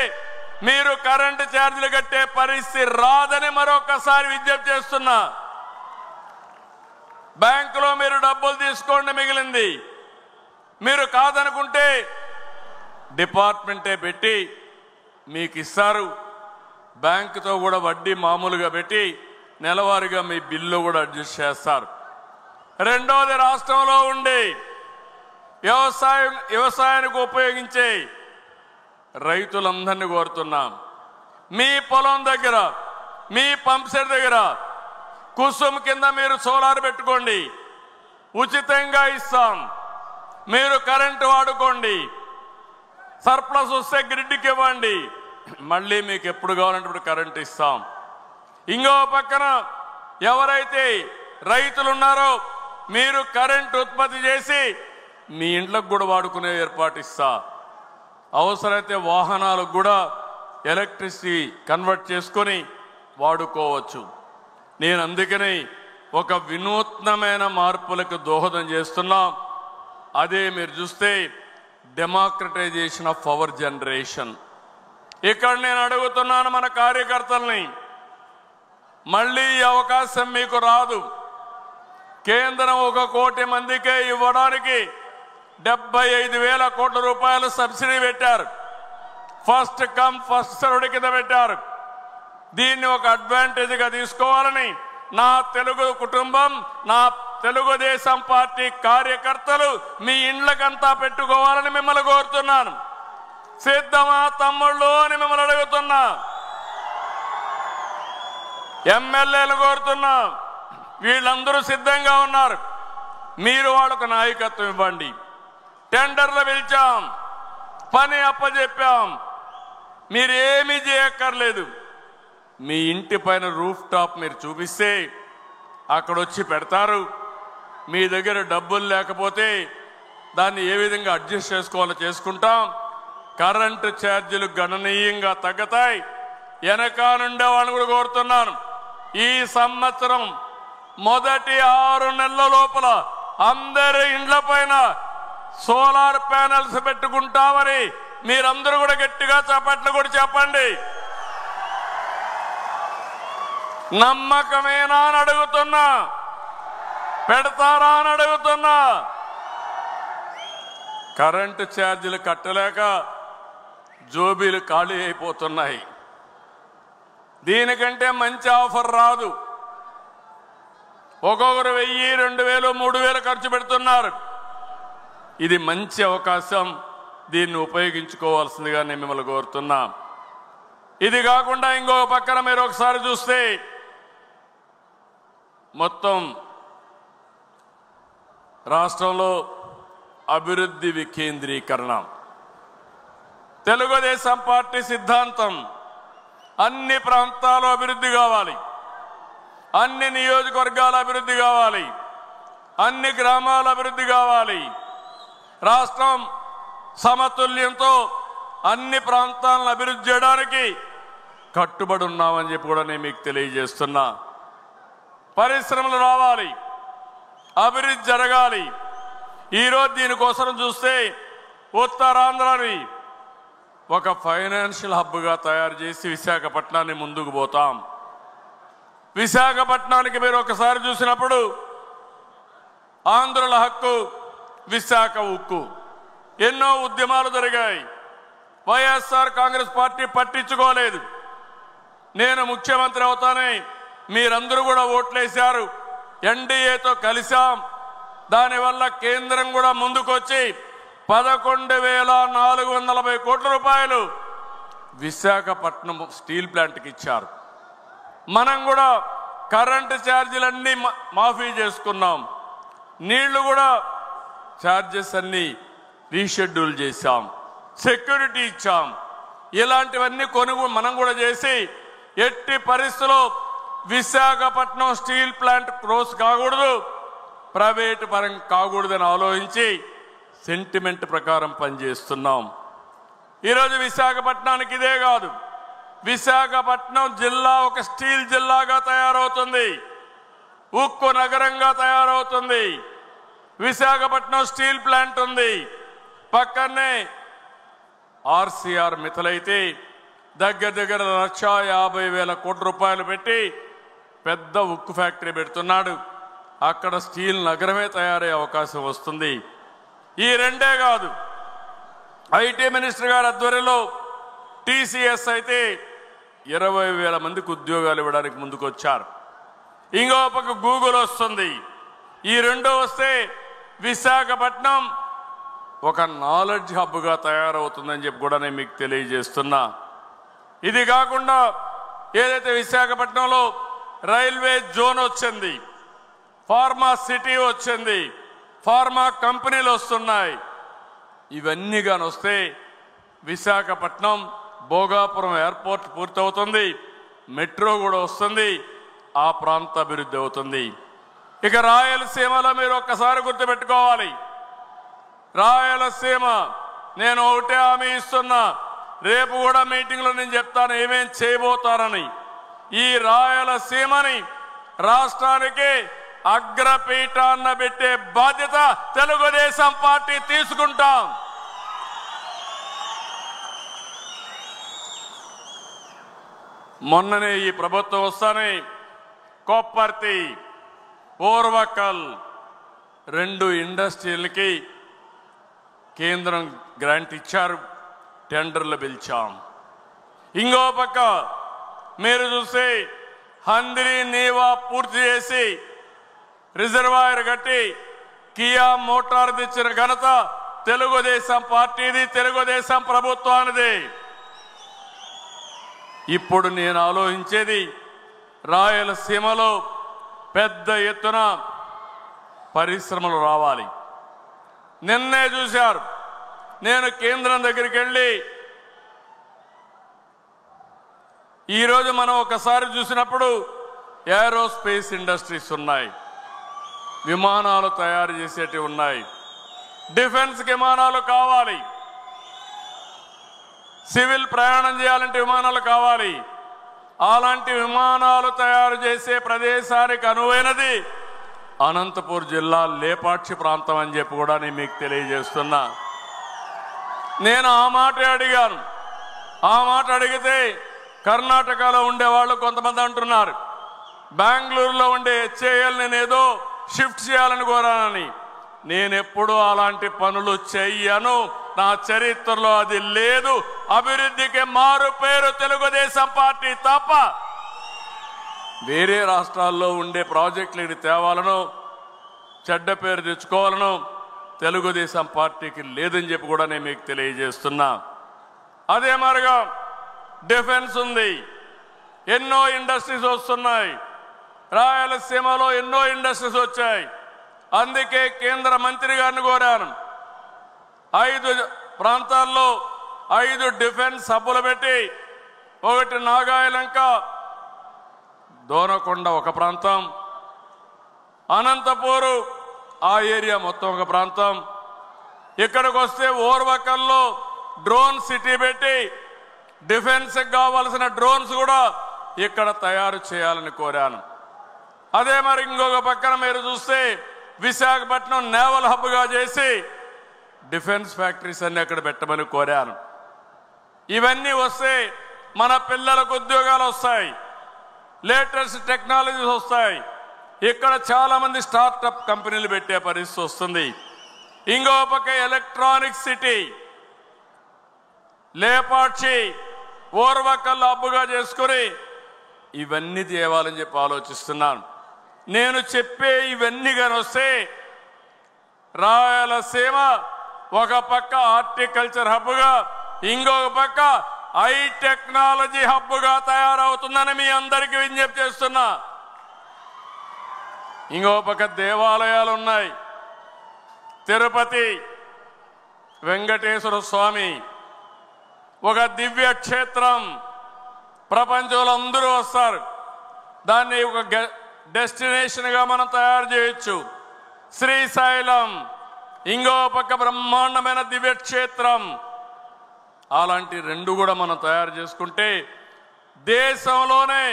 మీరు కరెంటు ఛార్జీలు కట్టే పరిస్థితి రాదని మరొకసారి విజ్ఞప్తి చేస్తున్నా. బ్యాంకులో మీరు డబ్బులు తీసుకోండి, మిగిలింది మీరు కాదనుకుంటే డిపార్ట్మెంటే పెట్టి మీకు ఇస్తారు. బ్యాంకుతో కూడా వడ్డీ మామూలుగా పెట్టి నెలవారీగా మీ బిల్లు కూడా అడ్జస్ట్ చేస్తారు. రెండోది, రాష్ట్రంలో ఉండి వ్యవసాయానికి ఉపయోగించే రైతులందరినీ కోరుతున్నాం, మీ పొలం దగ్గర, మీ పంప్ సెట్ దగ్గర కుసుమ్ కింద మీరు సోలార్ పెట్టుకోండి, ఉచితంగా ఇస్తాం. మీరు కరెంటు వాడుకోండి, సర్ప్లస్ వస్తే గ్రిడ్కి ఇవ్వండి, మళ్ళీ మీకు ఎప్పుడు కావాలంటే ఇప్పుడు కరెంటు ఇస్తాం. ఇంకో పక్కన ఎవరైతే రైతులు ఉన్నారో మీరు కరెంటు ఉత్పత్తి చేసి మీ ఇంట్లకు కూడా వాడుకునే ఏర్పాటు ఇస్తా. అవసరమైతే వాహనాలకు కూడా ఎలక్ట్రిసిటీ కన్వర్ట్ చేసుకొని వాడుకోవచ్చు. నేను అందుకని ఒక వినూత్నమైన మార్పులకు దోహదం చేస్తున్నా. అదే మీరు చూస్తే డెమోక్రటైజేషన్ ఆఫ్ పవర్ జనరేషన్. ఇక్కడ నేను అడుగుతున్నాను మన కార్యకర్తల్ని, మళ్ళీ ఈ అవకాశం మీకు రాదు. కేంద్రం 1 కోటి మందికే ఇవ్వడానికి 75,000 కోట్ల రూపాయలు సబ్సిడీ పెట్టారు. ఫస్ట్ కమ్ ఫస్ట్ సర్వ్డ్ కింద పెట్టారు. దీన్ని ఒక అడ్వాంటేజ్గా తీసుకోవాలని నా తెలుగు కుటుంబం, నా తెలుగుదేశం పార్టీ కార్యకర్తలు మీ ఇండ్లకంతా పెట్టుకోవాలని మిమ్మల్ని కోరుతున్నాను. సిద్ధమా తమ్ముళ్ళు అని మిమ్మల్ని అడుగుతున్నా. ఎమ్మెల్యేలు కోరుతున్నా, వీళ్ళందరూ సిద్ధంగా ఉన్నారు. మీరు వాళ్ళకు నాయకత్వం ఇవ్వండి. టెండర్లు పిలిచాం, పని అప్పచెప్పాం, మీరేమీ చేయక్కర్లేదు. మీ ఇంటి పైన రూఫ్ టాప్ మీరు చూపిస్తే అక్కడ వచ్చి పెడతారు. మీ దగ్గర డబ్బులు లేకపోతే దాన్ని ఏ విధంగా అడ్జస్ట్ చేసుకోవాలో చేసుకుంటాం. కరెంటు ఛార్జీలు గణనీయంగా తగ్గుతాయి. వెనక నుండే వాళ్ళని కూడా కోరుతున్నాను, ఈ సంవత్సరం మొదటి 6 నెలల లోపల అందరి ఇండ్ల పైన సోలార్ ప్యానెల్స్ పెట్టుకుంటామని మీరందరూ కూడా గట్టిగా చప్పట్లు కూడా చెప్పండి. నమ్మకమేనా అని అడుగుతున్నా, పెడతారా అని అడుగుతున్నా. కరెంటు ఛార్జీలు కట్టలేక జోబీలు ఖాళీ అయిపోతున్నాయి. దీనికంటే మంచి ఆఫర్ రాదు. ఒక్కొక్కరు 1,000, 2,000, 3,000 ఖర్చు పెడుతున్నారు. ఇది మంచి అవకాశం, దీన్ని ఉపయోగించుకోవాల్సిందిగా నేను మిమ్మల్ని కోరుతున్నా. ఇది కాకుండా ఇంకొక పక్కన మీరు ఒకసారి చూస్తే మొత్తం రాష్ట్రంలో అభివృద్ధి వికేంద్రీకరణ తెలుగుదేశం పార్టీ సిద్ధాంతం. అన్ని ప్రాంతాలు అభివృద్ధి కావాలి, అన్ని నియోజకవర్గాల అభివృద్ధి కావాలి, అన్ని గ్రామాల అభివృద్ధి కావాలి. రాష్ట్రం సమతుల్యంతో అన్ని ప్రాంతాలను అభివృద్ధి చేయడానికి కట్టుబడి ఉన్నామని చెప్పి కూడా నేను మీకు తెలియజేస్తున్నా. పరిశ్రమలు రావాలి, అభివృద్ధి జరగాలి. ఈరోజు దీనికోసం చూస్తే ఉత్తరాంధ్రని ఒక ఫైనాన్షియల్ హబ్గా తయారు చేసి విశాఖపట్నాన్ని ముందుకు పోతాం. విశాఖపట్నానికి మీరు ఒకసారి చూసినప్పుడు ఆంధ్రుల హక్కు, విశాఖ ఉక్కు, ఎన్నో ఉద్యమాలు జరిగాయి. వైఎస్ఆర్ కాంగ్రెస్ పార్టీ పట్టించుకోలేదు. నేను ముఖ్యమంత్రి అవుతానే మీరందరూ కూడా ఓట్లేశారు, ఎన్డీఏతో కలిశాం. దానివల్ల కేంద్రం కూడా ముందుకొచ్చి 11,440 కోట్ల రూపాయలు విశాఖపట్నం స్టీల్ ప్లాంట్కి ఇచ్చారు. మనం కూడా కరెంటు ఛార్జీలన్నీ మాఫీ చేసుకున్నాం. నీళ్లు కూడా ఛార్జెస్ అన్ని రీషెడ్యూల్ చేశాం, సెక్యూరిటీ ఇచ్చాం. ఇలాంటివన్నీ మనం కూడా చేసి ఎట్టి పరిస్థితుల్లో విశాఖపట్నం స్టీల్ ప్లాంట్ క్లోజ్ కాకూడదు, ప్రైవేటు పరం కాకూడదని ఆలోచించి సెంటిమెంట్ ప్రకారం పనిచేస్తున్నాం. ఈరోజు విశాఖపట్నానికి ఇదే కాదు, విశాఖపట్నం జిల్లా ఒక స్టీల్ జిల్లాగా తయారవుతుంది, ఉక్కు నగరంగా తయారవుతుంది. విశాఖపట్నం స్టీల్ ప్లాంట్ ఉంది, పక్కనే ఆర్సీఆర్ మిథలైతే దగ్గర 1,50,000 కోట్ల రూపాయలు పెట్టి పెద్ద ఉక్కు ఫ్యాక్టరీ పెడుతున్నాడు. అక్కడ స్టీల్ నగరమే తయారయ్యే అవకాశం వస్తుంది. ఈ రెండే కాదు, ఐటీ మినిస్టర్ గారి ఆధ్వర్యంలో టీసీఎస్ అయితే 20,000 మందికి ఉద్యోగాలు ఇవ్వడానికి ముందుకొచ్చారు. ఇంకో పక్క గూగుల్ వస్తుంది. ఈ రెండు వస్తే విశాఖపట్నం ఒక నాలెడ్జ్ హబ్గా తయారవుతుందని చెప్పి కూడా నేను మీకు తెలియజేస్తున్నా. ఇది కాకుండా ఏదైతే విశాఖపట్నంలో రైల్వే జోన్ వచ్చింది, ఫార్మా సిటీ వచ్చింది, ఫార్మా కంపెనీలు వస్తున్నాయి. ఇవన్నీ కానీ వస్తే విశాఖపట్నం భోగాపురం ఎయిర్పోర్ట్ పూర్తవుతుంది, మెట్రో కూడా వస్తుంది, ఆ ప్రాంత అభివృద్ధి అవుతుంది. ఇక రాయలసీమలో మీరు ఒక్కసారి గుర్తుపెట్టుకోవాలి, రాయలసీమ నేను ఒకటే హామీ ఇస్తున్నా, రేపు కూడా మీటింగ్లో నేను చెప్తాను ఏమేం చేయబోతారని. ఈ రాయలసీమని రాష్ట్రానికి అగ్రపీఠాన్న పెట్టే బాధ్యత తెలుగుదేశం పార్టీ తీసుకుంటాం. మొన్ననే ఈ ప్రభుత్వం వస్తానే కొప్పర్తి, ఓర్వకల్ 2 ఇండస్ట్రీలకి కేంద్రం గ్రాంట్ ఇచ్చారు, టెండర్లు పిలిచాం. ఇంకో పక్క మీరు చూస్తే హంద్రి నీవా పూర్తి చేసి రిజర్వాయర్ కట్టి కియా మోటార్ తెచ్చిన ఘనత తెలుగుదేశం పార్టీది, తెలుగుదేశం ప్రభుత్వానిది. ఇప్పుడు నేను ఆలోచించేది రాయలసీమలో పెద్ద ఎత్తున పరిశ్రమలు రావాలి. నిన్నే చూశారు, నేను కేంద్రం దగ్గరికి వెళ్ళి ఈరోజు మనం ఒకసారి చూసినప్పుడు ఏరోస్పేస్ ఇండస్ట్రీస్ ఉన్నాయి, విమానాలు తయారు చేసేటివి ఉన్నాయి, డిఫెన్స్ విమానాలు కావాలి, సివిల్ ప్రయాణం చేయాలంటే విమానాలు కావాలి. అలాంటి విమానాలు తయారు చేసే ప్రదేశానికి అనువైనది అనంతపూర్ జిల్లా లేపాక్షి ప్రాంతం అని చెప్పి కూడా నేను మీకు తెలియజేస్తున్నా. నేను ఆ మాట అడిగాను. ఆ మాట అడిగితే కర్ణాటకలో ఉండేవాళ్ళు కొంతమంది అంటున్నారు బెంగళూరులో ఉండే హెచ్ఏఎల్ నేనేదో షిఫ్ట్ చేయాలని కోరానని. నేనెప్పుడూ అలాంటి పనులు చెయ్యను, నా చరిత్రలో అది లేదు. అభివృద్ధికి మారు పేరు తెలుగుదేశం పార్టీ తప్ప వేరే రాష్ట్రాల్లో ఉండే ప్రాజెక్టులు తేవాలను, చెడ్డ పేరు తెచ్చుకోవాలను తెలుగుదేశం పార్టీకి లేదని చెప్పి కూడా నేను మీకు తెలియజేస్తున్నా. అదే మరిగా డిఫెన్స్ ఉంది, ఎన్నో ఇండస్ట్రీస్ వస్తున్నాయి. రాయలసీమలో ఎన్నో ఇండస్ట్రీస్ వచ్చాయి. అందుకే కేంద్ర మంత్రి గారిని కోరాను, 5 ప్రాంతాల్లో 5 డిఫెన్స్ హబ్బులు పెట్టి, ఒకటి నాగాయలంక, దోనకొండ ఒక ప్రాంతం, అనంతపూరు ఆ ఏరియా మొత్తం ఒక ప్రాంతం. ఇక్కడికి వస్తే ఓర్వకల్లో డ్రోన్ సిటీ పెట్టి డిఫెన్స్కి కావాల్సిన డ్రోన్స్ కూడా ఇక్కడ తయారు చేయాలని కోరాను. అదే మరి ఇంకొక పక్కన మీరు చూస్తే విశాఖపట్నం నేవల్ హబ్గా చేసి డిఫెన్స్ ఫ్యాక్టరీస్ అన్ని అక్కడ పెట్టమని కోరాను. ఇవన్నీ వస్తే మన పిల్లలకు ఉద్యోగాలు వస్తాయి. లేటెస్ట్ టెక్నాలజీస్ వస్తాయి. ఇక్కడ చాలా మంది స్టార్టప్ కంపెనీలు పెట్టే పరిస్థితి వస్తుంది. ఇంకో పక్క ఎలక్ట్రానిక్ సిటీ లేపాక్షి ఓర్వకల్ హబ్బుగా చేసుకుని ఇవన్నీ తేవాలని చెప్పి ఆలోచిస్తున్నాను. నేను చెప్పే ఇవన్నీ కానీ వస్తే రాయలసీమ ఒక పక్క హార్టికల్చర్ హబ్గా, ఇంకొక పక్క హై టెక్నాలజీ హబ్గా తయారవుతుందని మీ అందరికీ విజ్ఞప్తి చేస్తున్నా. ఇంకో పక్క దేవాలయాలు ఉన్నాయి. తిరుపతి వెంకటేశ్వర స్వామి ఒక దివ్య క్షేత్రం, ప్రపంచంలో అందరూ వస్తారు. దాన్ని ఒక డెస్టినేషన్గా మనం తయారు చేయొచ్చు. శ్రీశైలం ఇంకో పక్క బ్రహ్మాండమైన దివ్య క్షేత్రం. అలాంటి రెండు కూడా మనం తయారు చేసుకుంటే దేశంలోనే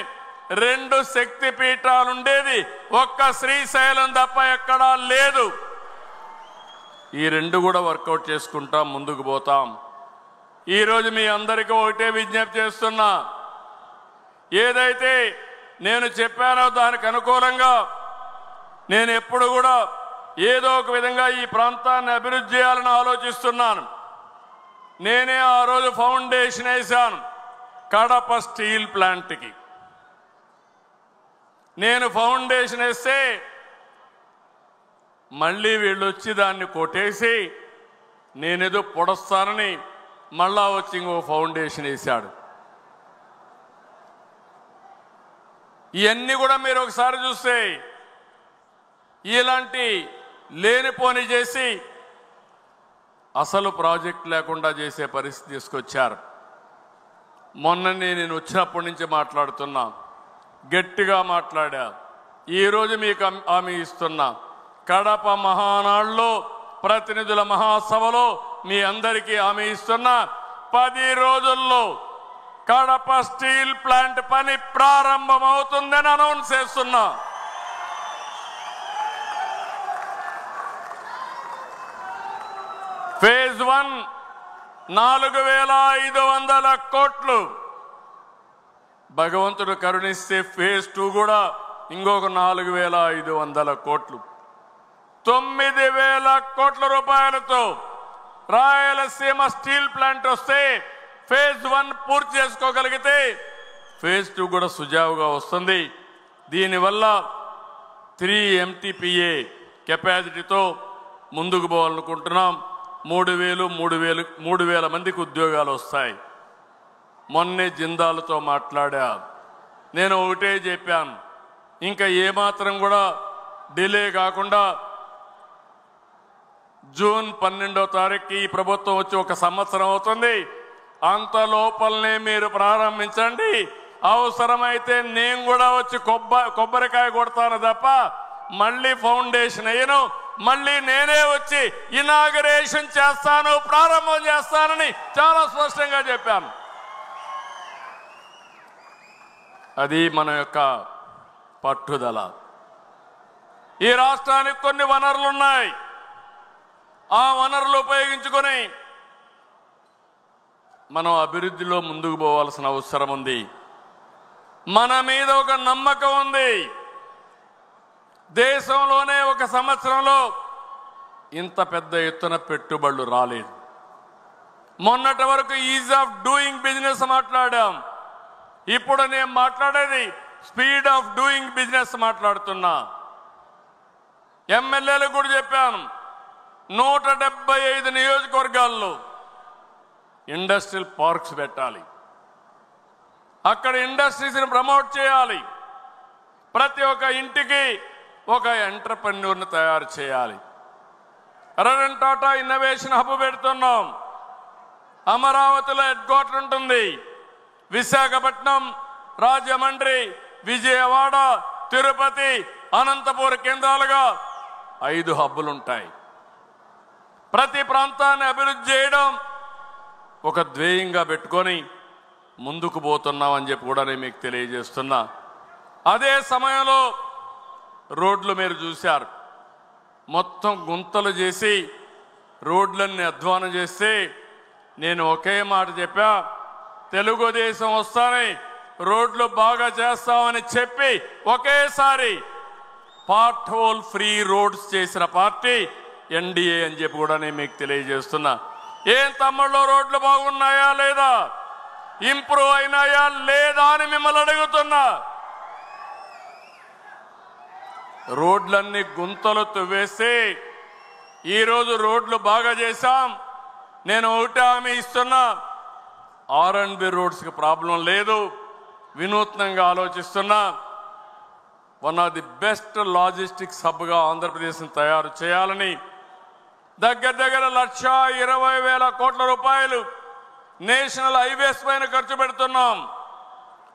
2 శక్తి పీఠాలు ఉండేది ఒక్క శ్రీశైలం తప్ప ఎక్కడా లేదు. ఈ 2 కూడా వర్కౌట్ చేసుకుంటాం, ముందుకు పోతాం. ఈరోజు మీ అందరికీ ఒకటే విజ్ఞప్తి చేస్తున్నా, ఏదైతే నేను చెప్పానో దానికి అనుకూలంగా నేను ఎప్పుడు కూడా ఏదో ఒక విధంగా ఈ ప్రాంతాన్ని అభివృద్ధి చేయాలని ఆలోచిస్తున్నాను. నేనే ఆ రోజు ఫౌండేషన్ వేశాను కడప స్టీల్ ప్లాంట్కి. నేను ఫౌండేషన్ వేస్తే మళ్ళీ వీళ్ళు వచ్చి దాన్ని కొట్టేసి నేనేదో పొడస్తానని మళ్ళా వచ్చి ఇంకో ఫౌండేషన్ వేశాడు. ఇవన్నీ కూడా మీరు ఒకసారి చూస్తే ఇలాంటి లేనిపోని చేసి అసలు ప్రాజెక్ట్ లేకుండా చేసే పరిస్థితి తీసుకొచ్చారు. మొన్ననే నేను వచ్చినప్పటి నుంచి మాట్లాడుతున్నా, గట్టిగా మాట్లాడా. ఈరోజు మీకు హామీ ఇస్తున్నా, కడప మహానాడులో ప్రతినిధుల మహాసభలో మీ అందరికీ హామీ ఇస్తున్నా, 10 రోజుల్లో కడప స్టీల్ ప్లాంట్ పని ప్రారంభమవుతుందని అనౌన్స్ చేస్తున్నా. ఫేజ్ 1 4,500 కోట్లు. భగవంతుడు కరుణిస్తే ఫేజ్ 2 కూడా ఇంకొక 4,500 కోట్లు. 9,000 కోట్ల రూపాయలతో రాయలసీమ స్టీల్ ప్లాంట్ వస్తే ఫేజ్ 1 పూర్తి చేసుకోగలిగితే ఫేజ్ 2 కూడా సుజావుగా వస్తుంది. దీనివల్ల 3 MTPA కెపాసిటీతో ముందుకు పోవాలనుకుంటున్నాం. 3,000 మందికి ఉద్యోగాలు వస్తాయి. మొన్నే జిందాల్తో మాట్లాడా. నేను ఒకటే చెప్పాను, ఇంకా ఏమాత్రం కూడా డిలే కాకుండా జూన్ 12వ తారీఖుకి ఈ ప్రభుత్వం వచ్చి 1 సంవత్సరం అవుతుంది. అంత లోపలనే మీరు ప్రారంభించండి. అవసరమైతే నేను కూడా వచ్చి కొబ్బరికాయ కొడతాను తప్ప మళ్ళీ ఫౌండేషన్ అయ్యను, మళ్ళీ నేనే వచ్చి ఇనాగరేషన్ చేస్తాను, ప్రారంభం చేస్తానని చాలా స్పష్టంగా చెప్పాను. అది మన యొక్క పట్టుదల. ఈ రాష్ట్రానికి కొన్ని వనరులు ఉన్నాయి. ఆ వనరులు ఉపయోగించుకొని మనం అభివృద్ధిలో ముందుకు పోవాల్సిన అవసరం ఉంది. మన మీద ఒక నమ్మకం ఉంది. దేశంలోనే 1 సంవత్సరంలో ఇంత పెద్ద ఎత్తున పెట్టుబడులు రాలేదు. మొన్నటి వరకు ఈజ్ ఆఫ్ డూయింగ్ బిజినెస్ మాట్లాడాం. ఇప్పుడు నేను మాట్లాడేది స్పీడ్ ఆఫ్ డూయింగ్ బిజినెస్ మాట్లాడుతున్నా. ఎమ్మెల్యేలకు కూడా చెప్పాను, 175 నియోజకవర్గాల్లో ఇండస్ట్రియల్ పార్క్స్ పెట్టాలి. అక్కడ ఇండస్ట్రీస్ని ప్రమోట్ చేయాలి. ప్రతి ఒక్క ఇంటికి ఒక ఎంటర్‌ప్రెన్యూర్ని తయారు చేయాలి. రతన్ టాటా ఇన్నోవేషన్ హబ్ పెడుతున్నాం. అమరావతిలో హెడ్ క్వార్టర్ ఉంటుంది. విశాఖపట్నం, రాజమండ్రి, విజయవాడ, తిరుపతి, అనంతపురం కేంద్రాలుగా 5 హబ్బులు ఉంటాయి. ప్రతి ప్రాంతాన్ని అభివృద్ధి చేయడం ఒక ధ్యేయంగా పెట్టుకొని ముందుకు పోతున్నామని చెప్పి కూడా నేను మీకు తెలియజేస్తున్నా. అదే సమయంలో రోడ్లు మీరు చూశారు, మొత్తం గుంతలు చేసి రోడ్లన్నీ అధ్వానం చేస్తే నేను ఒకే మాట చెప్పా, తెలుగుదేశం వస్తానే రోడ్లు బాగా చేస్తామని చెప్పి ఒకేసారి పార్ట్ హోల్ ఫ్రీ రోడ్స్ చేసిన పార్టీ ఎన్డీఏ అని చెప్పి కూడా నేను మీకు తెలియజేస్తున్నా. ఏం తమ్ముళ్ళు, రోడ్లు బాగున్నాయా లేదా, ఇంప్రూవ్ అయినాయా లేదా అని మిమ్మల్ని అడుగుతున్నా. రోడ్లన్నీ గుంతలు తువ్వేసి ఈరోజు రోడ్లు బాగా చేశాం. నేను ఒకటే హామీ ఇస్తున్నా, R&B రోడ్స్కి ప్రాబ్లం లేదు. వినూత్నంగా ఆలోచిస్తున్నా. One of the best logistics హబ్గా ఆంధ్రప్రదేశ్ని తయారు చేయాలని దగ్గర 1,20,000 కోట్ల రూపాయలు నేషనల్ హైవేస్ పైన ఖర్చు పెడుతున్నాం.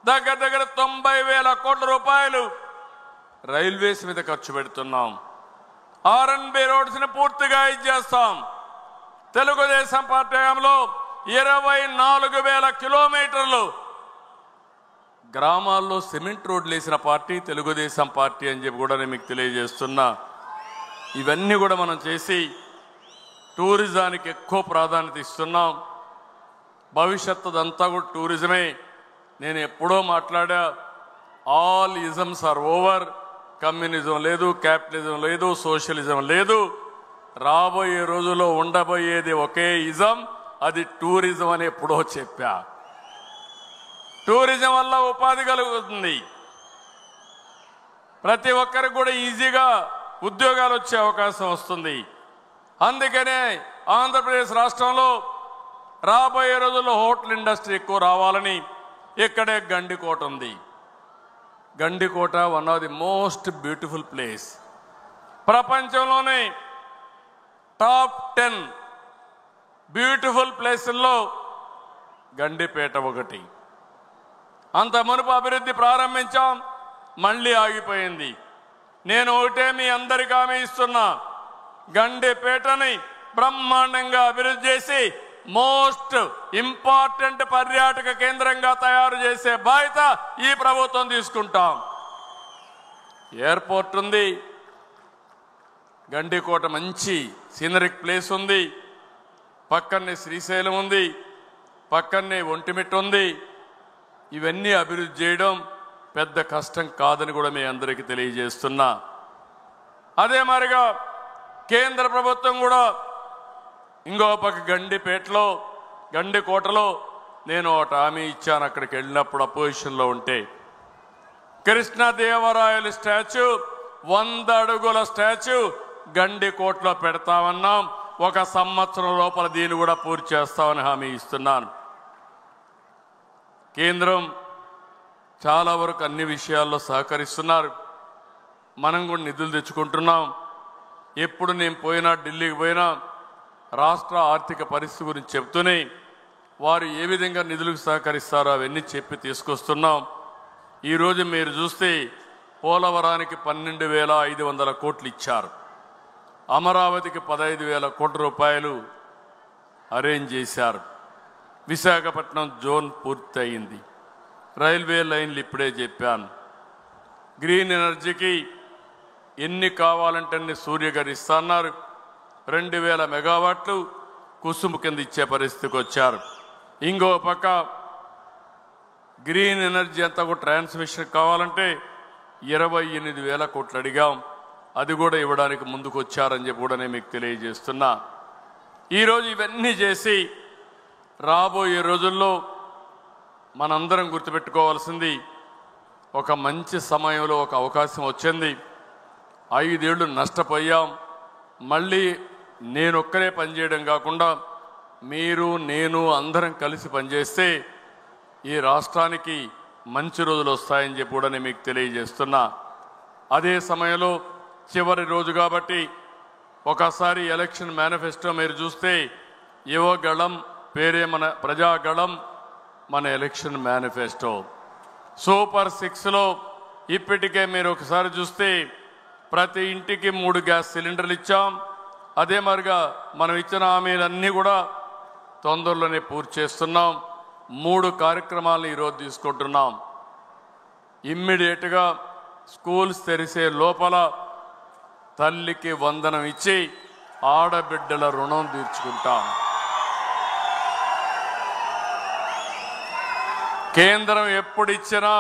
దగ్గర 90,000 కోట్ల రూపాయలు రైల్వేస్ మీద ఖర్చు పెడుతున్నాం. R&B రోడ్స్ని పూర్తిగా ఇచ్చేస్తాం. తెలుగుదేశం పార్టీ హయాంలో 24,000 కిలోమీటర్లు గ్రామాల్లో సిమెంట్ రోడ్లు వేసిన పార్టీ తెలుగుదేశం పార్టీ అని చెప్పి కూడా నేను మీకు తెలియజేస్తున్నా. ఇవన్నీ కూడా మనం చేసి టూరిజానికి ఎక్కువ ప్రాధాన్యత ఇస్తున్నాం. భవిష్యత్తుదంతా కూడా టూరిజమే. నేను ఎప్పుడో మాట్లాడా, all isms are over. Communism లేదు, క్యాపిటలిజం లేదు, సోషలిజం లేదు. రాబోయే రోజుల్లో ఉండబోయేది ఒకే ఇజం, అది టూరిజం అని ఎప్పుడో చెప్పా. టూరిజం వల్ల ఉపాధి కలుగుతుంది. ప్రతి ఒక్కరికి కూడా ఈజీగా ఉద్యోగాలు వచ్చే అవకాశం వస్తుంది. అందుకనే ఆంధ్రప్రదేశ్ రాష్ట్రంలో రాబోయే రోజుల్లో హోటల్ ఇండస్ట్రీ ఎక్కువ రావాలని ఇక్కడే గండికోట ఉంది. Gandikota one of the most beautiful place. ప్రపంచంలోనే టాప్ 10 బ్యూటిఫుల్ ప్లేసుల్లో గండిపేట ఒకటి. అంత మునుపు అభివృద్ధి ప్రారంభించాం, మళ్ళీ ఆగిపోయింది. నేను ఒకటే మీ అందరికీ హామీ ఇస్తున్నా, గండిపేటని బ్రహ్మాండంగా అభివృద్ధి చేసి మోస్ట్ ఇంపార్టెంట్ పర్యాటక కేంద్రంగా తయారు చేసే బాధ్యత ఈ ప్రభుత్వం తీసుకుంటాం. ఎయిర్పోర్ట్ ఉంది, గండికోట మంచి సీనరిక్ ప్లేస్ ఉంది, పక్కనే శ్రీశైలం ఉంది, పక్కనే ఒంటిమిట్ట ఉంది. ఇవన్నీ అభివృద్ధి చేయడం పెద్ద కష్టం కాదని కూడా మీ అందరికీ తెలియజేస్తున్నా. అదే మాదిరిగా కేంద్ర ప్రభుత్వం కూడా ఇంకో పక్క గండిపేటలో గండికోటలో నేను ఒకటి హామీ ఇచ్చాను. అక్కడికి వెళ్ళినప్పుడు అపోజిషన్లో ఉంటే కృష్ణదేవరాయలు స్టాచ్యూ 100 అడుగుల స్టాచ్యూ గండికోటలో పెడతామన్నాం. 1 సంవత్సరం లోపల దీన్ని కూడా పూర్తి చేస్తామని హామీ ఇస్తున్నాను. కేంద్రం చాలా వరకు అన్ని విషయాల్లో సహకరిస్తున్నారు. మనం కూడా నిధులు తెచ్చుకుంటున్నాం. ఎప్పుడు నేను పోయినా, ఢిల్లీకి పోయినా రాష్ట్ర ఆర్థిక పరిస్థితి గురించి చెప్తూనే వారు ఏ విధంగా నిధులకు సహకరిస్తారో అవన్నీ చెప్పి తీసుకొస్తున్నాం. ఈరోజు మీరు చూస్తే పోలవరానికి 12,500 కోట్లు ఇచ్చారు. అమరావతికి 15,000 కోట్ల రూపాయలు అరేంజ్ చేశారు. విశాఖపట్నం జోన్ పూర్తి అయింది. రైల్వే లైన్లు ఇప్పుడే చెప్పాను. గ్రీన్ ఎనర్జీకి ఎన్ని కావాలంటే అన్ని సూర్య గారు ఇస్తున్నారు. 2,000 మెగావాట్లు కుసుము కింద ఇచ్చే పరిస్థితికి వచ్చారు. ఇంకో పక్క గ్రీన్ ఎనర్జీ అంతా కూడా ట్రాన్స్మిషన్ కావాలంటే 28,000 కోట్లు అడిగాం. అది కూడా ఇవ్వడానికి ముందుకు వచ్చారని చెప్పి కూడా నేను మీకు తెలియజేస్తున్నా. ఈరోజు ఇవన్నీ చేసి రాబోయే రోజుల్లో మనందరం గుర్తుపెట్టుకోవాల్సింది, ఒక మంచి సమయంలో ఒక అవకాశం వచ్చింది. 5 ఏళ్ళు నష్టపోయాం. మళ్ళీ నేనొక్కరే పనిచేయడం కాకుండా మీరు, నేను అందరం కలిసి పనిచేస్తే ఈ రాష్ట్రానికి మంచి రోజులు వస్తాయని చెప్పి కూడా నేను మీకు తెలియజేస్తున్నా. అదే సమయంలో చివరి రోజు కాబట్టి ఒకసారి ఎలక్షన్ మేనిఫెస్టో మీరు చూస్తే యువగళం పేరే మన ప్రజాగళం, మన ఎలక్షన్ మేనిఫెస్టో. సూపర్ 6లో ఇప్పటికే మీరు ఒకసారి చూస్తే ప్రతి ఇంటికి 3 గ్యాస్ సిలిండర్లు ఇచ్చాం. అదే మరిగా మనం ఇచ్చిన హామీలన్నీ కూడా తొందరలోనే పూర్తి చేస్తున్నాం. 3 కార్యక్రమాలను ఈరోజు తీసుకుంటున్నాం. ఇమ్మీడియట్గా స్కూల్స్ తెరిసే లోపల తల్లికి వందనం ఇచ్చి ఆడబిడ్డల రుణం తీర్చుకుంటాం. కేంద్రం ఎప్పుడు ఇచ్చినా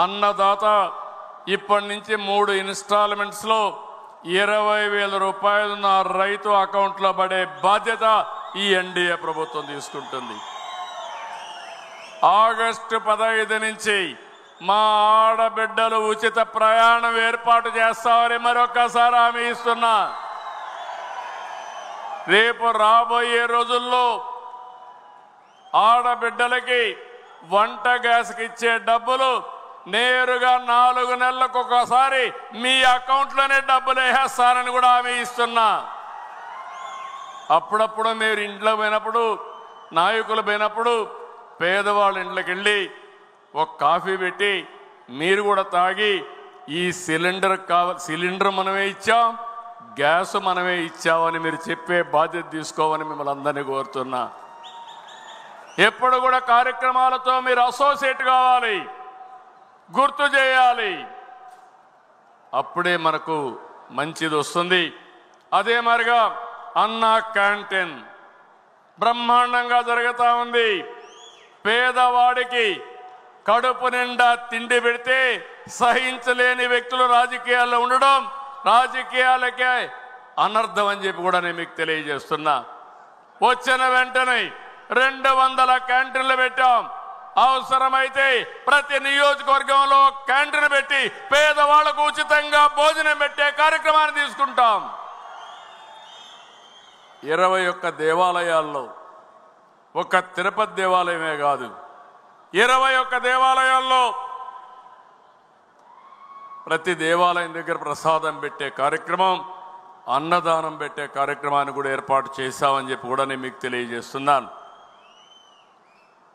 అన్నదాత ఇప్పటి నుంచి 3 ఇన్స్టాల్మెంట్స్లో 20,000 రూపాయలు నా రైతు అకౌంట్లో పడే బాధ్యత ఈ ఎన్డీఏ ప్రభుత్వం తీసుకుంటుంది. ఆగస్టు 15 నుంచి మా ఆడబిడ్డలు ఉచిత ప్రయాణం ఏర్పాటు చేస్తామని మరొకసారి హామీ ఇస్తున్నా. రేపు రాబోయే రోజుల్లో ఆడబిడ్డలకి వంట గ్యాస్కి ఇచ్చే డబ్బులు నేరుగా 4 నెలలకు ఒకసారి మీ అకౌంట్లోనే డబ్బులు వేసేస్తారని కూడా హామీ ఇస్తున్నా. అప్పుడప్పుడు మీరు ఇంట్లో పోయినప్పుడు, నాయకులు పోయినప్పుడు పేదవాళ్ళ ఇంట్లోకి వెళ్ళి ఒక కాఫీ పెట్టి మీరు కూడా తాగి ఈ సిలిండర్ మనమే ఇచ్చాం, గ్యాస్ మనమే ఇచ్చామని మీరు చెప్పే బాధ్యత తీసుకోమని మిమ్మల్ని అందరినీ కోరుతున్నా. ఎప్పుడు కూడా కార్యక్రమాలతో మీరు అసోసియేట్ కావాలి, గుర్తు చేయాలి. అప్పుడే మనకు మంచిది వస్తుంది. అదే మరిగా అన్న క్యాంటీన్ బ్రహ్మాండంగా జరుగుతూ ఉంది. పేదవాడికి కడుపు నిండా తిండి పెడితే సహించలేని వ్యక్తులు రాజకీయాల్లో ఉండడం రాజకీయాలకే అనర్థం అని చెప్పి కూడా నేను మీకు తెలియజేస్తున్నా. వచ్చిన వెంటనే 200 క్యాంటీన్లు పెట్టాం. అవసరమైతే ప్రతి నియోజకవర్గంలో క్యాంటీన్ పెట్టి పేదవాళ్లకు ఉచితంగా భోజనం పెట్టే కార్యక్రమాన్ని తీసుకుంటాం. 21 దేవాలయాల్లో, ఒక తిరుపతి దేవాలయమే కాదు, 21 దేవాలయాల్లో ప్రతి దేవాలయం దగ్గర ప్రసాదం పెట్టే కార్యక్రమం, అన్నదానం పెట్టే కార్యక్రమాన్ని కూడా ఏర్పాటు చేశామని చెప్పి కూడా నేను మీకు తెలియజేస్తున్నాను.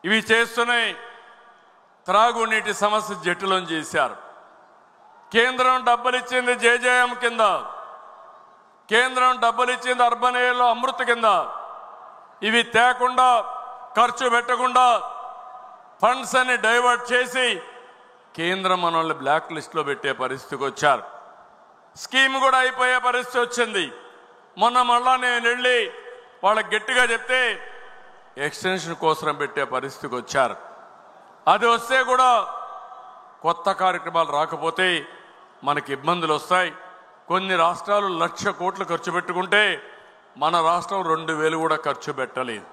ఇవి చేస్తూనే త్రాగునీటి సమస్య జటిలం చేశారు. కేంద్రం డబ్బులు ఇచ్చింది జేజేఎం కింద, కేంద్రం డబ్బులు ఇచ్చింది అర్బన్ ఏరియాలో అమృత్ కింద. ఇవి తేకుండా, ఖర్చు పెట్టకుండా ఫండ్స్ అన్ని డైవర్ట్ చేసి కేంద్రం మనల్ని బ్లాక్ లిస్ట్లో పెట్టే పరిస్థితికి వచ్చారు. స్కీమ్ కూడా అయిపోయే పరిస్థితి వచ్చింది. మొన్న మళ్ళా నేను వెళ్ళి వాళ్ళకి గట్టిగా చెప్తే ఎక్స్టెన్షన్ కోసం పెట్టే పరిస్థితికి వచ్చారు. అది వస్తే కూడా కొత్త కార్యక్రమాలు రాకపోతే మనకి ఇబ్బందులు వస్తాయి. కొన్ని రాష్ట్రాలు 1,00,000 కోట్లు ఖర్చు పెట్టుకుంటే మన రాష్ట్రం 2,000 కూడా ఖర్చు పెట్టలేదు.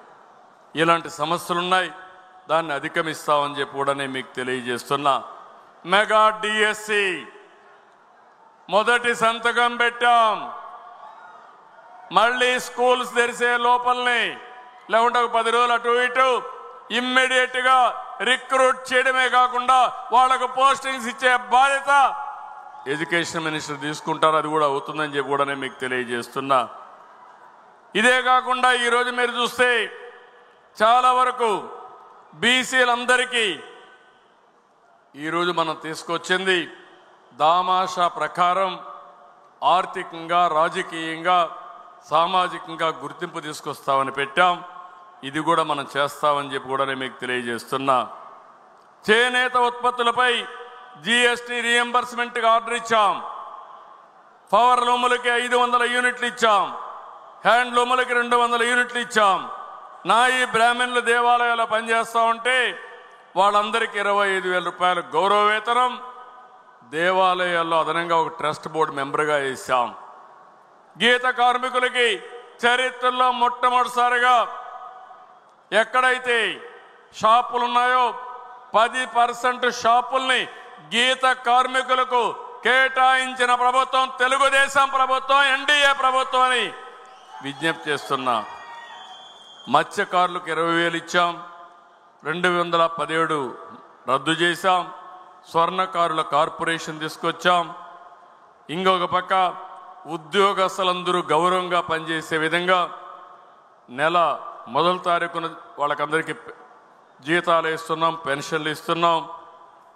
ఇలాంటి సమస్యలున్నాయి. దాన్ని అధిగమిస్తామని చెప్పి కూడా నేను మీకు తెలియజేస్తున్నా. మెగా డిఎస్సి మొదటి సంతకం పెట్టాం. మళ్ళీ స్కూల్స్ తెరిసే లోపలనే, లేకుంటే 10 రోజులు అటు ఇటు ఇమ్మీడియట్ గా రిక్రూట్ చేయడమే కాకుండా వాళ్ళకు పోస్టింగ్స్ ఇచ్చే బాధ్యత ఎడ్యుకేషన్ మినిస్టర్ తీసుకుంటారు. అది కూడా అవుతుందని చెప్పి కూడా నేను మీకు తెలియజేస్తున్నా. ఇదే కాకుండా ఈరోజు మీరు చూస్తే చాలా వరకు బీసీలందరికీ ఈరోజు మనం తీసుకొచ్చింది దామాషా ప్రకారం ఆర్థికంగా, రాజకీయంగా, సామాజికంగా గుర్తింపు తీసుకొస్తామని పెట్టాం. ఇది కూడా మనం చేస్తామని చెప్పి కూడా నేను మీకు తెలియజేస్తున్నా. చేనేత ఉత్పత్తులపై జీఎస్టీ రీఎంబర్స్మెంట్కి ఆర్డర్ ఇచ్చాం. పవర్ లూములకి 500 యూనిట్లు ఇచ్చాం. హ్యాండ్లూములకి 200 యూనిట్లు ఇచ్చాం. నాయి బ్రాహ్మణులు దేవాలయాల్లో పనిచేస్తూ ఉంటే వాళ్ళందరికీ 25,000 రూపాయలు గౌరవ వేతనం, దేవాలయాల్లో అదనంగా ఒక ట్రస్ట్ బోర్డు మెంబర్గా వేశాం. గీత కార్మికులకి చరిత్రలో మొట్టమొదటిసారిగా ఎక్కడైతే షాపులు ఉన్నాయో 10% షాపుల్ని గీత కార్మికులకు కేటాయించిన ప్రభుత్వం తెలుగుదేశం ప్రభుత్వం, ఎన్డీఏ ప్రభుత్వం అని విజ్ఞప్తి చేస్తున్నా. మత్స్యకారులకు 20,000 ఇచ్చాం. 217 రద్దు చేశాం. స్వర్ణకారుల కార్పొరేషన్ తీసుకొచ్చాం. ఇంకొక పక్క ఉద్యోగస్తులందరూ గౌరవంగా పనిచేసే విధంగా నెల మొదటి తారీఖున వాళ్ళకందరికీ జీతాలు ఇస్తున్నాం, పెన్షన్లు ఇస్తున్నాం.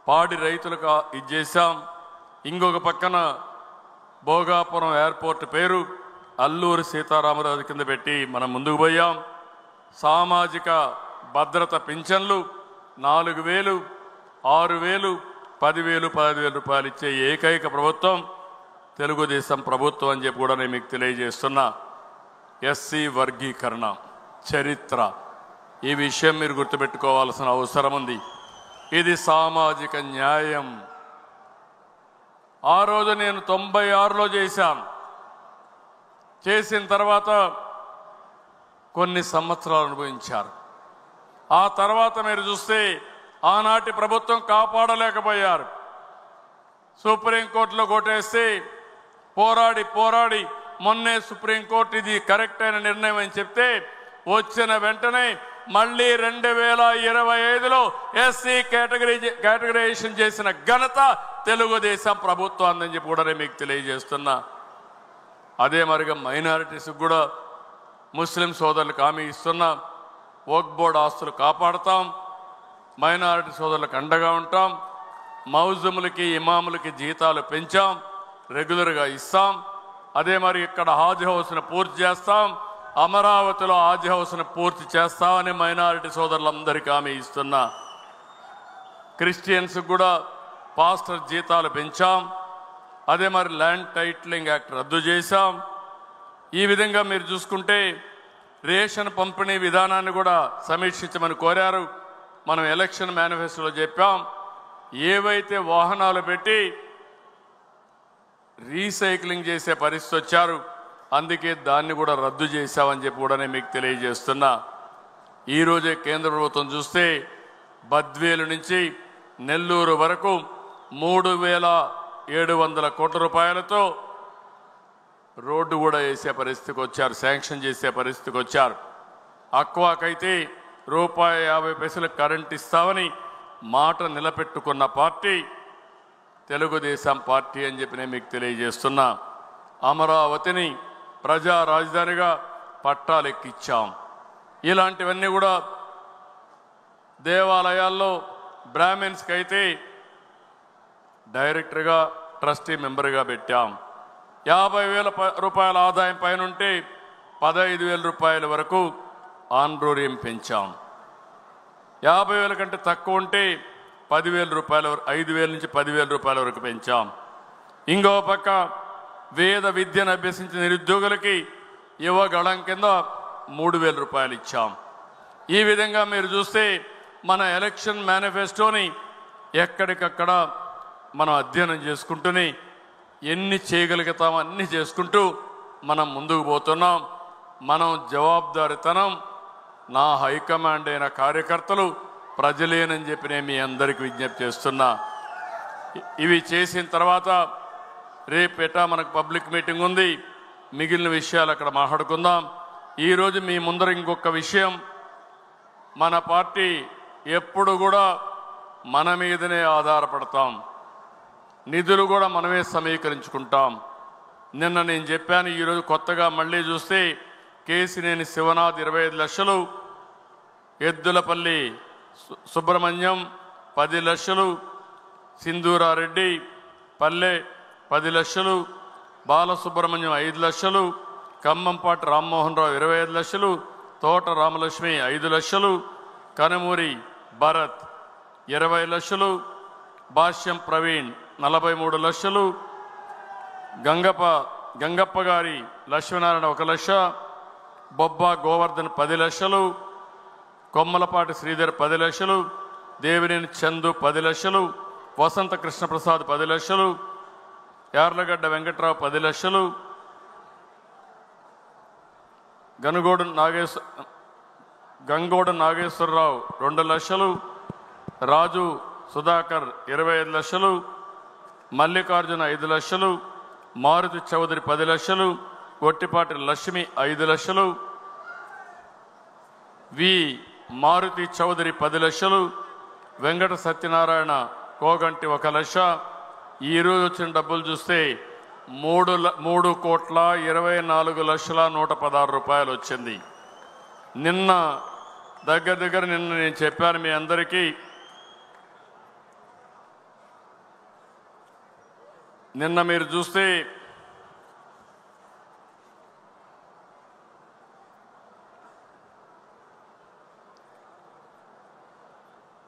పాడి రైతులకు ఇది చేశాం. ఇంకొక పక్కన భోగాపురం ఎయిర్పోర్ట్ పేరు అల్లూరి సీతారామరాజు కింద పెట్టి మనం ముందుకు పోయాం. సామాజిక భద్రత పింఛన్లు 4,000, 6,000, 10,000, 15,000 రూపాయలు ఇచ్చే ఏకైక ప్రభుత్వం తెలుగుదేశం ప్రభుత్వం అని చెప్పి కూడా నేను మీకు తెలియజేస్తున్నా. ఎస్సీ వర్గీకరణ చరిత్ర ఈ విషయం మీరు గుర్తుపెట్టుకోవాల్సిన అవసరం ఉంది. ఇది సామాజిక న్యాయం. ఆ రోజు నేను 96లో చేశాను. చేసిన తర్వాత కొన్ని సంవత్సరాలు అనుభవించారు. ఆ తర్వాత మీరు చూస్తే ఆనాటి ప్రభుత్వం కాపాడలేకపోయారు. సుప్రీంకోర్టులో కొట్టేస్తే పోరాడి మొన్నే సుప్రీంకోర్టు ఇది కరెక్ట్ అయిన నిర్ణయం అని చెప్తే వచ్చిన వెంటనే మళ్ళీ 2025లో ఎస్సీ కేటగిరైజేషన్ చేసిన ఘనత తెలుగుదేశం ప్రభుత్వం అని చెప్పి కూడా మీకు తెలియజేస్తున్నా. అదే మరిగా మైనారిటీస్ కూడా ముస్లిం సోదరులకు హామీ ఇస్తున్నా. వక్ఫ్ బోర్డు ఆస్తులు కాపాడుతాం, మైనారిటీ సోదరులకు అండగా ఉంటాం. మౌజుములకి ఇమాములకి జీతాలు పెంచాం, రెగ్యులర్గా ఇస్తాం. అదే మరి ఇక్కడ హాజ్ హౌస్ను పూర్తి చేస్తాం, అమరావతిలో హాజ్ హౌస్ను పూర్తి చేస్తామని మైనారిటీ సోదరులందరికీ హామీ ఇస్తున్నా. క్రిస్టియన్స్ కూడా పాస్టర్ జీతాలు పెంచాం. అదే మరి ల్యాండ్ టైటిలింగ్ యాక్ట్ రద్దు చేశాం. ఈ విధంగా మీరు చూసుకుంటే రేషన్ పంపిణీ విధానాన్ని కూడా సమీక్షించమని కోరారు. మనం ఎలక్షన్ మేనిఫెస్టోలో చెప్పాం, ఏవైతే వాహనాలు పెట్టి రీసైక్లింగ్ చేసే పరిస్థితి వచ్చారు, అందుకే దాన్ని కూడా రద్దు చేశామని చెప్పి కూడా మీకు తెలియజేస్తున్నా. ఈరోజే కేంద్ర ప్రభుత్వం చూస్తే బద్వేలు నుంచి నెల్లూరు వరకు 3700 కోట్ల రూపాయలతో రోడ్డు కూడా వేసే పరిస్థితికి వచ్చారు, శాంక్షన్ చేసే పరిస్థితికి వచ్చారు. అక్వాకైతే ₹50 కరెంట్ ఇస్తామని మాట నిలబెట్టుకున్న పార్టీ తెలుగుదేశం పార్టీ అని చెప్పి నేను మీకు తెలియజేస్తున్నా. అమరావతిని ప్రజా రాజధానిగా పట్టాలెక్కిచ్చాం. ఇలాంటివన్నీ కూడా దేవాలయాల్లో బ్రాహ్మిన్స్కి అయితే డైరెక్టర్గా ట్రస్టీ మెంబర్గా పెట్టాం. 50,000 రూపాయల ఆదాయం పైన ఉంటే 15,000 రూపాయల వరకు ఆన్రోరియం పెంచాం. 50,000 కంటే తక్కువ ఉంటే 10,000 రూపాయల 5,000 నుంచి 10,000 రూపాయల వరకు పెంచాం. ఇంకో పక్క వేద విద్యను అభ్యసించిన నిరుద్యోగులకి యువగళం కింద 3,000 రూపాయలు ఇచ్చాం. ఈ విధంగా మీరు చూస్తే మన ఎలక్షన్ మేనిఫెస్టోని ఎక్కడికక్కడ మనం అధ్యయనం చేసుకుంటూనే ఎన్ని చేయగలుగుతామో అన్ని చేసుకుంటూ మనం ముందుకు పోతున్నాం. మనం జవాబుదారితనం, నా హైకమాండ్ అయిన కార్యకర్తలు ప్రజలేనని చెప్పి నేను మీ అందరికీ విజ్ఞప్తి చేస్తున్నా. ఇవి చేసిన తర్వాత రేపేట మనకు పబ్లిక్ మీటింగ్ ఉంది, మిగిలిన విషయాలు అక్కడ మాట్లాడుకుందాం. ఈరోజు మీ ముందర ఇంకొక విషయం, మన పార్టీ ఎప్పుడు కూడా మన మీదనే ఆధారపడతాం, నిధులు కూడా మనమే సమీకరించుకుంటాం. నిన్న నేను చెప్పాను, ఈరోజు కొత్తగా మళ్ళీ చూస్తే కేసినేని శివనాథ్ 25 లక్షలు, ఎద్దులపల్లి సుబ్రహ్మణ్యం 10 లక్షలు, సింధూరారెడ్డి పల్లె 10 లక్షలు, బాలసుబ్రహ్మణ్యం 5 లక్షలు, ఖమ్మంపాటి రామ్మోహన్ రావు 25 లక్షలు, తోట రామలక్ష్మి 5 లక్షలు, కనుమూరి భరత్ 20 లక్షలు, భాష్యం ప్రవీణ్ 43 లక్షలు, గంగప్ప గారి లక్ష్మీనారాయణ 1 లక్ష, బొబ్బా గోవర్ధన్ 10 లక్షలు, కొమ్మలపాటి శ్రీధర్ 10 లక్షలు, దేవినేని చందు 10 లక్షలు, వసంత కృష్ణప్రసాద్ 10 లక్షలు, యార్లగడ్డ వెంకట్రావు 10 లక్షలు, గంగోడు నాగేశ్వరరావు 2 లక్షలు, రాజు సుధాకర్ 25 లక్షలు, మల్లికార్జున 5 లక్షలు, మారుతి చౌదరి 10 లక్షలు, గొట్టిపాటి లక్ష్మి 5 లక్షలు, వి మారుతి చౌదరి 10 లక్షలు, వెంకట సత్యనారాయణ కోగంటి 1 లక్ష. ఈరోజు వచ్చిన డబ్బులు చూస్తే 3,24,116 రూపాయలు వచ్చింది. నిన్న దగ్గర నేను చెప్పాను మీ అందరికీ, నిన్న మీరు చూస్తే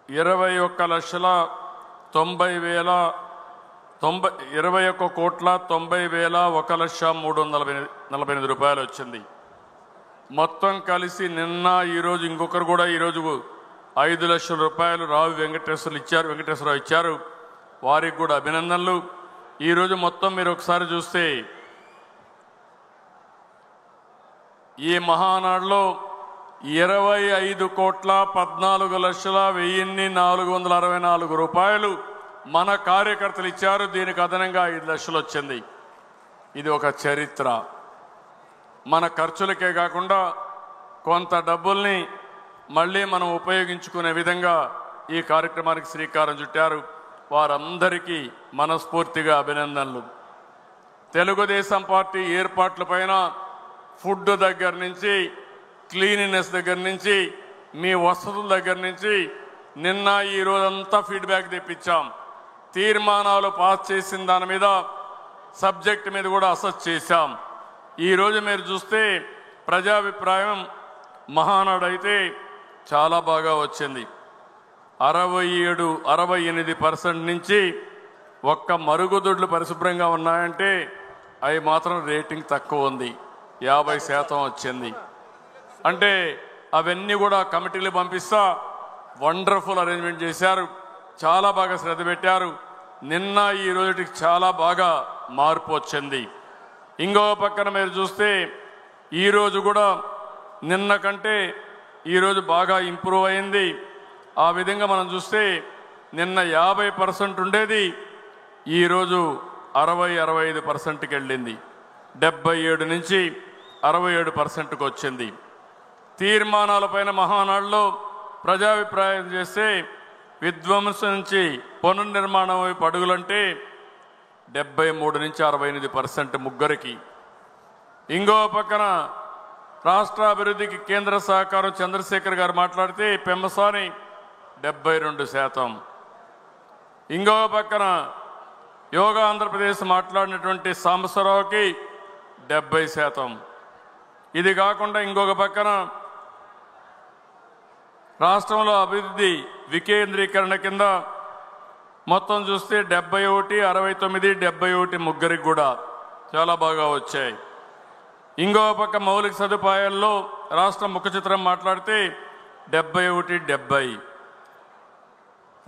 ₹21,90,1,03,348 వచ్చింది. మొత్తం కలిసి నిన్న ఈరోజు ఇంకొకరు కూడా ఈరోజు 5 లక్షల రూపాయలు రావు వెంకటేశ్వరరావు ఇచ్చారు. వారికి కూడా అభినందనలు. ఈరోజు మొత్తం మీరు ఒకసారి చూస్తే ఈ మహానాడులో 25,14,10,464 రూపాయలు మన కార్యకర్తలు ఇచ్చారు. దీనికి అదనంగా 5 లక్షలు వచ్చింది. ఇది ఒక చరిత్ర. మన ఖర్చులకే కాకుండా కొంత డబ్బుల్ని మళ్ళీ మనం ఉపయోగించుకునే విధంగా ఈ కార్యక్రమానికి శ్రీకారం చుట్టారు. వారందరికీ మనస్ఫూర్తిగా అభినందనలు. తెలుగుదేశం పార్టీ ఏర్పాట్లపైన ఫుడ్ దగ్గర నుంచి, క్లీనినెస్ దగ్గర నుంచి, మీ వసతుల దగ్గర నుంచి నిన్న ఈ రోజంతా ఫీడ్బ్యాక్ తెప్పించాం. తీర్మానాలు పాస్ చేసిన దాని మీద, సబ్జెక్ట్ మీద కూడా అసెస్ చేశాం. ఈరోజు మీరు చూస్తే ప్రజాభిప్రాయం మహానాడు అయితే చాలా బాగా వచ్చింది. 68% నుంచి ఒక్క మరుగుదొడ్లు పరిశుభ్రంగా ఉన్నాయంటే అవి మాత్రం రేటింగ్ తక్కువ ఉంది. 50% వచ్చింది. అంటే అవన్నీ కూడా కమిటీలు పంపిస్తా వండర్ఫుల్ అరేంజ్మెంట్ చేశారు. చాలా బాగా శ్రద్ధ పెట్టారు. నిన్న ఈ రోజుకి చాలా బాగా మార్పు వచ్చింది. ఇంకో పక్కన మీరు చూస్తే ఈరోజు కూడా నిన్న కంటే ఈరోజు బాగా ఇంప్రూవ్ అయింది. ఆ విధంగా మనం చూస్తే నిన్న 50% ఉండేది, ఈరోజు 60-65%కి వెళ్ళింది. 77 నుంచి 67%కి వచ్చింది. తీర్మానాలపైన మహానాడులో ప్రజాభిప్రాయం చేస్తే విధ్వంసం నుంచి పునర్నిర్మాణం వైపు అడుగులంటే 73 నుంచి 68% ముగ్గురికి. ఇంకో పక్కన రాష్ట్ర అభివృద్ధికి కేంద్ర సహకారం చంద్రశేఖర్ గారు మాట్లాడితే పెమ్మసాని 72%. ఇంకో పక్కన యోగా ఆంధ్రప్రదేశ్ మాట్లాడినటువంటి సాంబశివరావుకి 70%. ఇది కాకుండా ఇంకొక పక్కన రాష్ట్రంలో అభివృద్ధి వికేంద్రీకరణ కింద మొత్తం చూస్తే 71, 69, 71 ముగ్గురికి కూడా చాలా బాగా వచ్చాయి. ఇంకో పక్క మౌలిక సదుపాయాల్లో రాష్ట్ర ముఖ చిత్రం మాట్లాడితే 71, 70.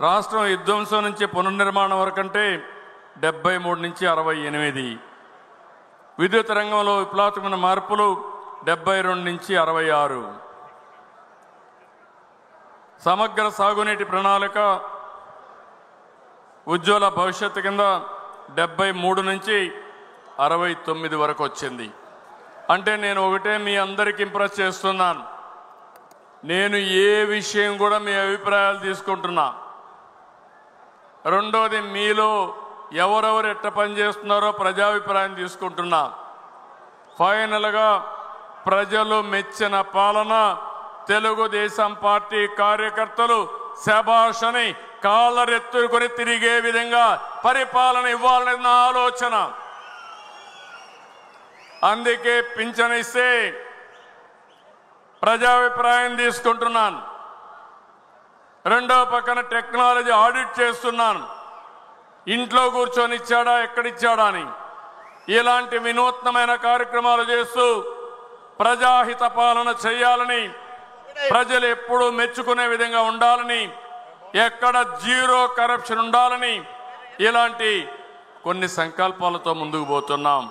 రాష్ట్రం విధ్వంసం నుంచి పునర్నిర్మాణం వరకంటే 73 నుంచి 68. విద్యుత్ రంగంలో విప్లవాత్మక మార్పులు 72 నుంచి 66. సమగ్ర సాగునీటి ప్రణాళిక ఉజ్వల భవిష్యత్తు కింద 73 నుంచి 69 వరకు వచ్చింది. అంటే నేను ఒకటే మీ అందరికి ఇంప్రెస్ చేస్తున్నాను. నేను ఏ విషయం కూడా మీ అభిప్రాయాలు తీసుకుంటున్నా. రెండోది, మీలో ఎవరెవరు ఎట్ట పని చేస్తున్నారో ప్రజాభిప్రాయం తీసుకుంటున్నా. ఫైనల్గా ప్రజలు మెచ్చిన పాలన, తెలుగుదేశం పార్టీ కార్యకర్తలు శభాష్ అని కాళ్ళరెత్తుకొని తిరిగే విధంగా పరిపాలన ఇవ్వాలనే నా ఆలోచన. అందుకే పింఛన్ ఇస్తే ప్రజాభిప్రాయం తీసుకుంటున్నాను. రెండో పక్కన టెక్నాలజీ ఆడిట్ చేస్తున్నాను. ఇంట్లో కూర్చొని ఇచ్చాడా, ఎక్కడిచ్చాడా అని. ఇలాంటి వినూత్నమైన కార్యక్రమాలు చేస్తూ ప్రజాహిత పాలన చేయాలని, ప్రజలు ఎప్పుడూ మెచ్చుకునే విధంగా ఉండాలని, ఎక్కడ జీరో కరప్షన్ ఉండాలని ఇలాంటి కొన్ని సంకల్పాలతో ముందుకు పోతున్నాం.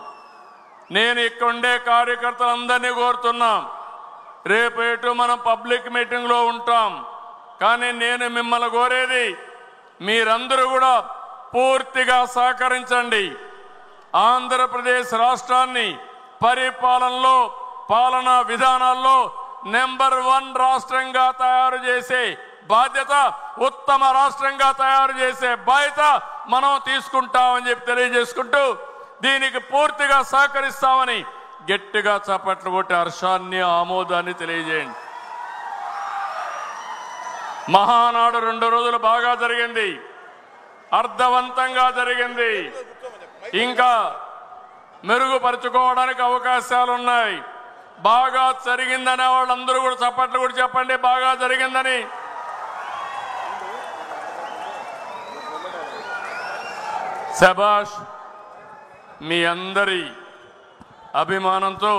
నేను ఇక్కడ ఉండే కార్యకర్తలందరినీ కోరుతున్నాం. రేపేటు మనం పబ్లిక్ మీటింగ్లో ఉంటాం. కానీ నేను మిమ్మల్ని కోరేది, మీరందరూ కూడా పూర్తిగా సహకరించండి. ఆంధ్రప్రదేశ్ రాష్ట్రాన్ని పరిపాలనలో, పాలనా విధానాల్లో నెంబర్ 1 రాష్ట్రంగా తయారు చేసే బాధ్యత, ఉత్తమ రాష్ట్రంగా తయారు చేసే బాధ్యత మనం తీసుకుంటామని చెప్పి తెలియజేసుకుంటూ, దీనికి పూర్తిగా సహకరిస్తామని గట్టిగా చప్పట్లు కొట్టి హర్షాన్ని, ఆమోదాన్ని తెలియజేయండి. మహానాడు 2 రోజులు బాగా జరిగింది, అర్థవంతంగా జరిగింది. ఇంకా మెరుగుపరుచుకోవడానికి అవకాశాలు ఉన్నాయి. బాగా జరిగిందనే వాళ్ళందరూ కూడా చప్పట్లు కూడా చెప్పండి, బాగా జరిగిందని. శభాష్. మీ అందరి అభిమానంతో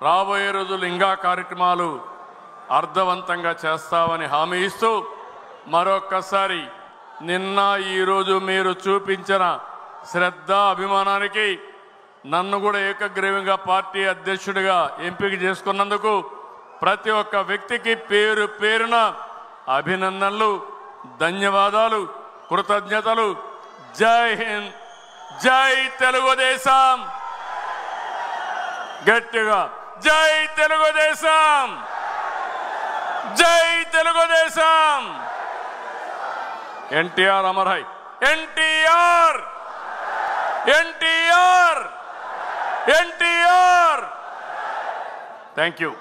రాబోయే రోజులు ఇంకా కార్యక్రమాలు అర్థవంతంగా చేస్తామని హామీ ఇస్తూ మరొక్కసారి నిన్న ఈరోజు మీరు చూపించిన శ్రద్ధ అభిమానానికి నన్ను కూడా ఏకగ్రీవంగా పార్టీ అధ్యక్షుడిగా ఎంపిక చేసుకున్నందుకు ప్రతి ఒక్క వ్యక్తికి పేరు పేరున అభినందనలు, ధన్యవాదాలు, కృతజ్ఞతలు. జై హింద్, జై తెలుగుదేశం. గట్టిగా జై తెలుగుదేశం, జై Telugu Desam. NTR Amar high. NTR, NTR, NTR. Thank you.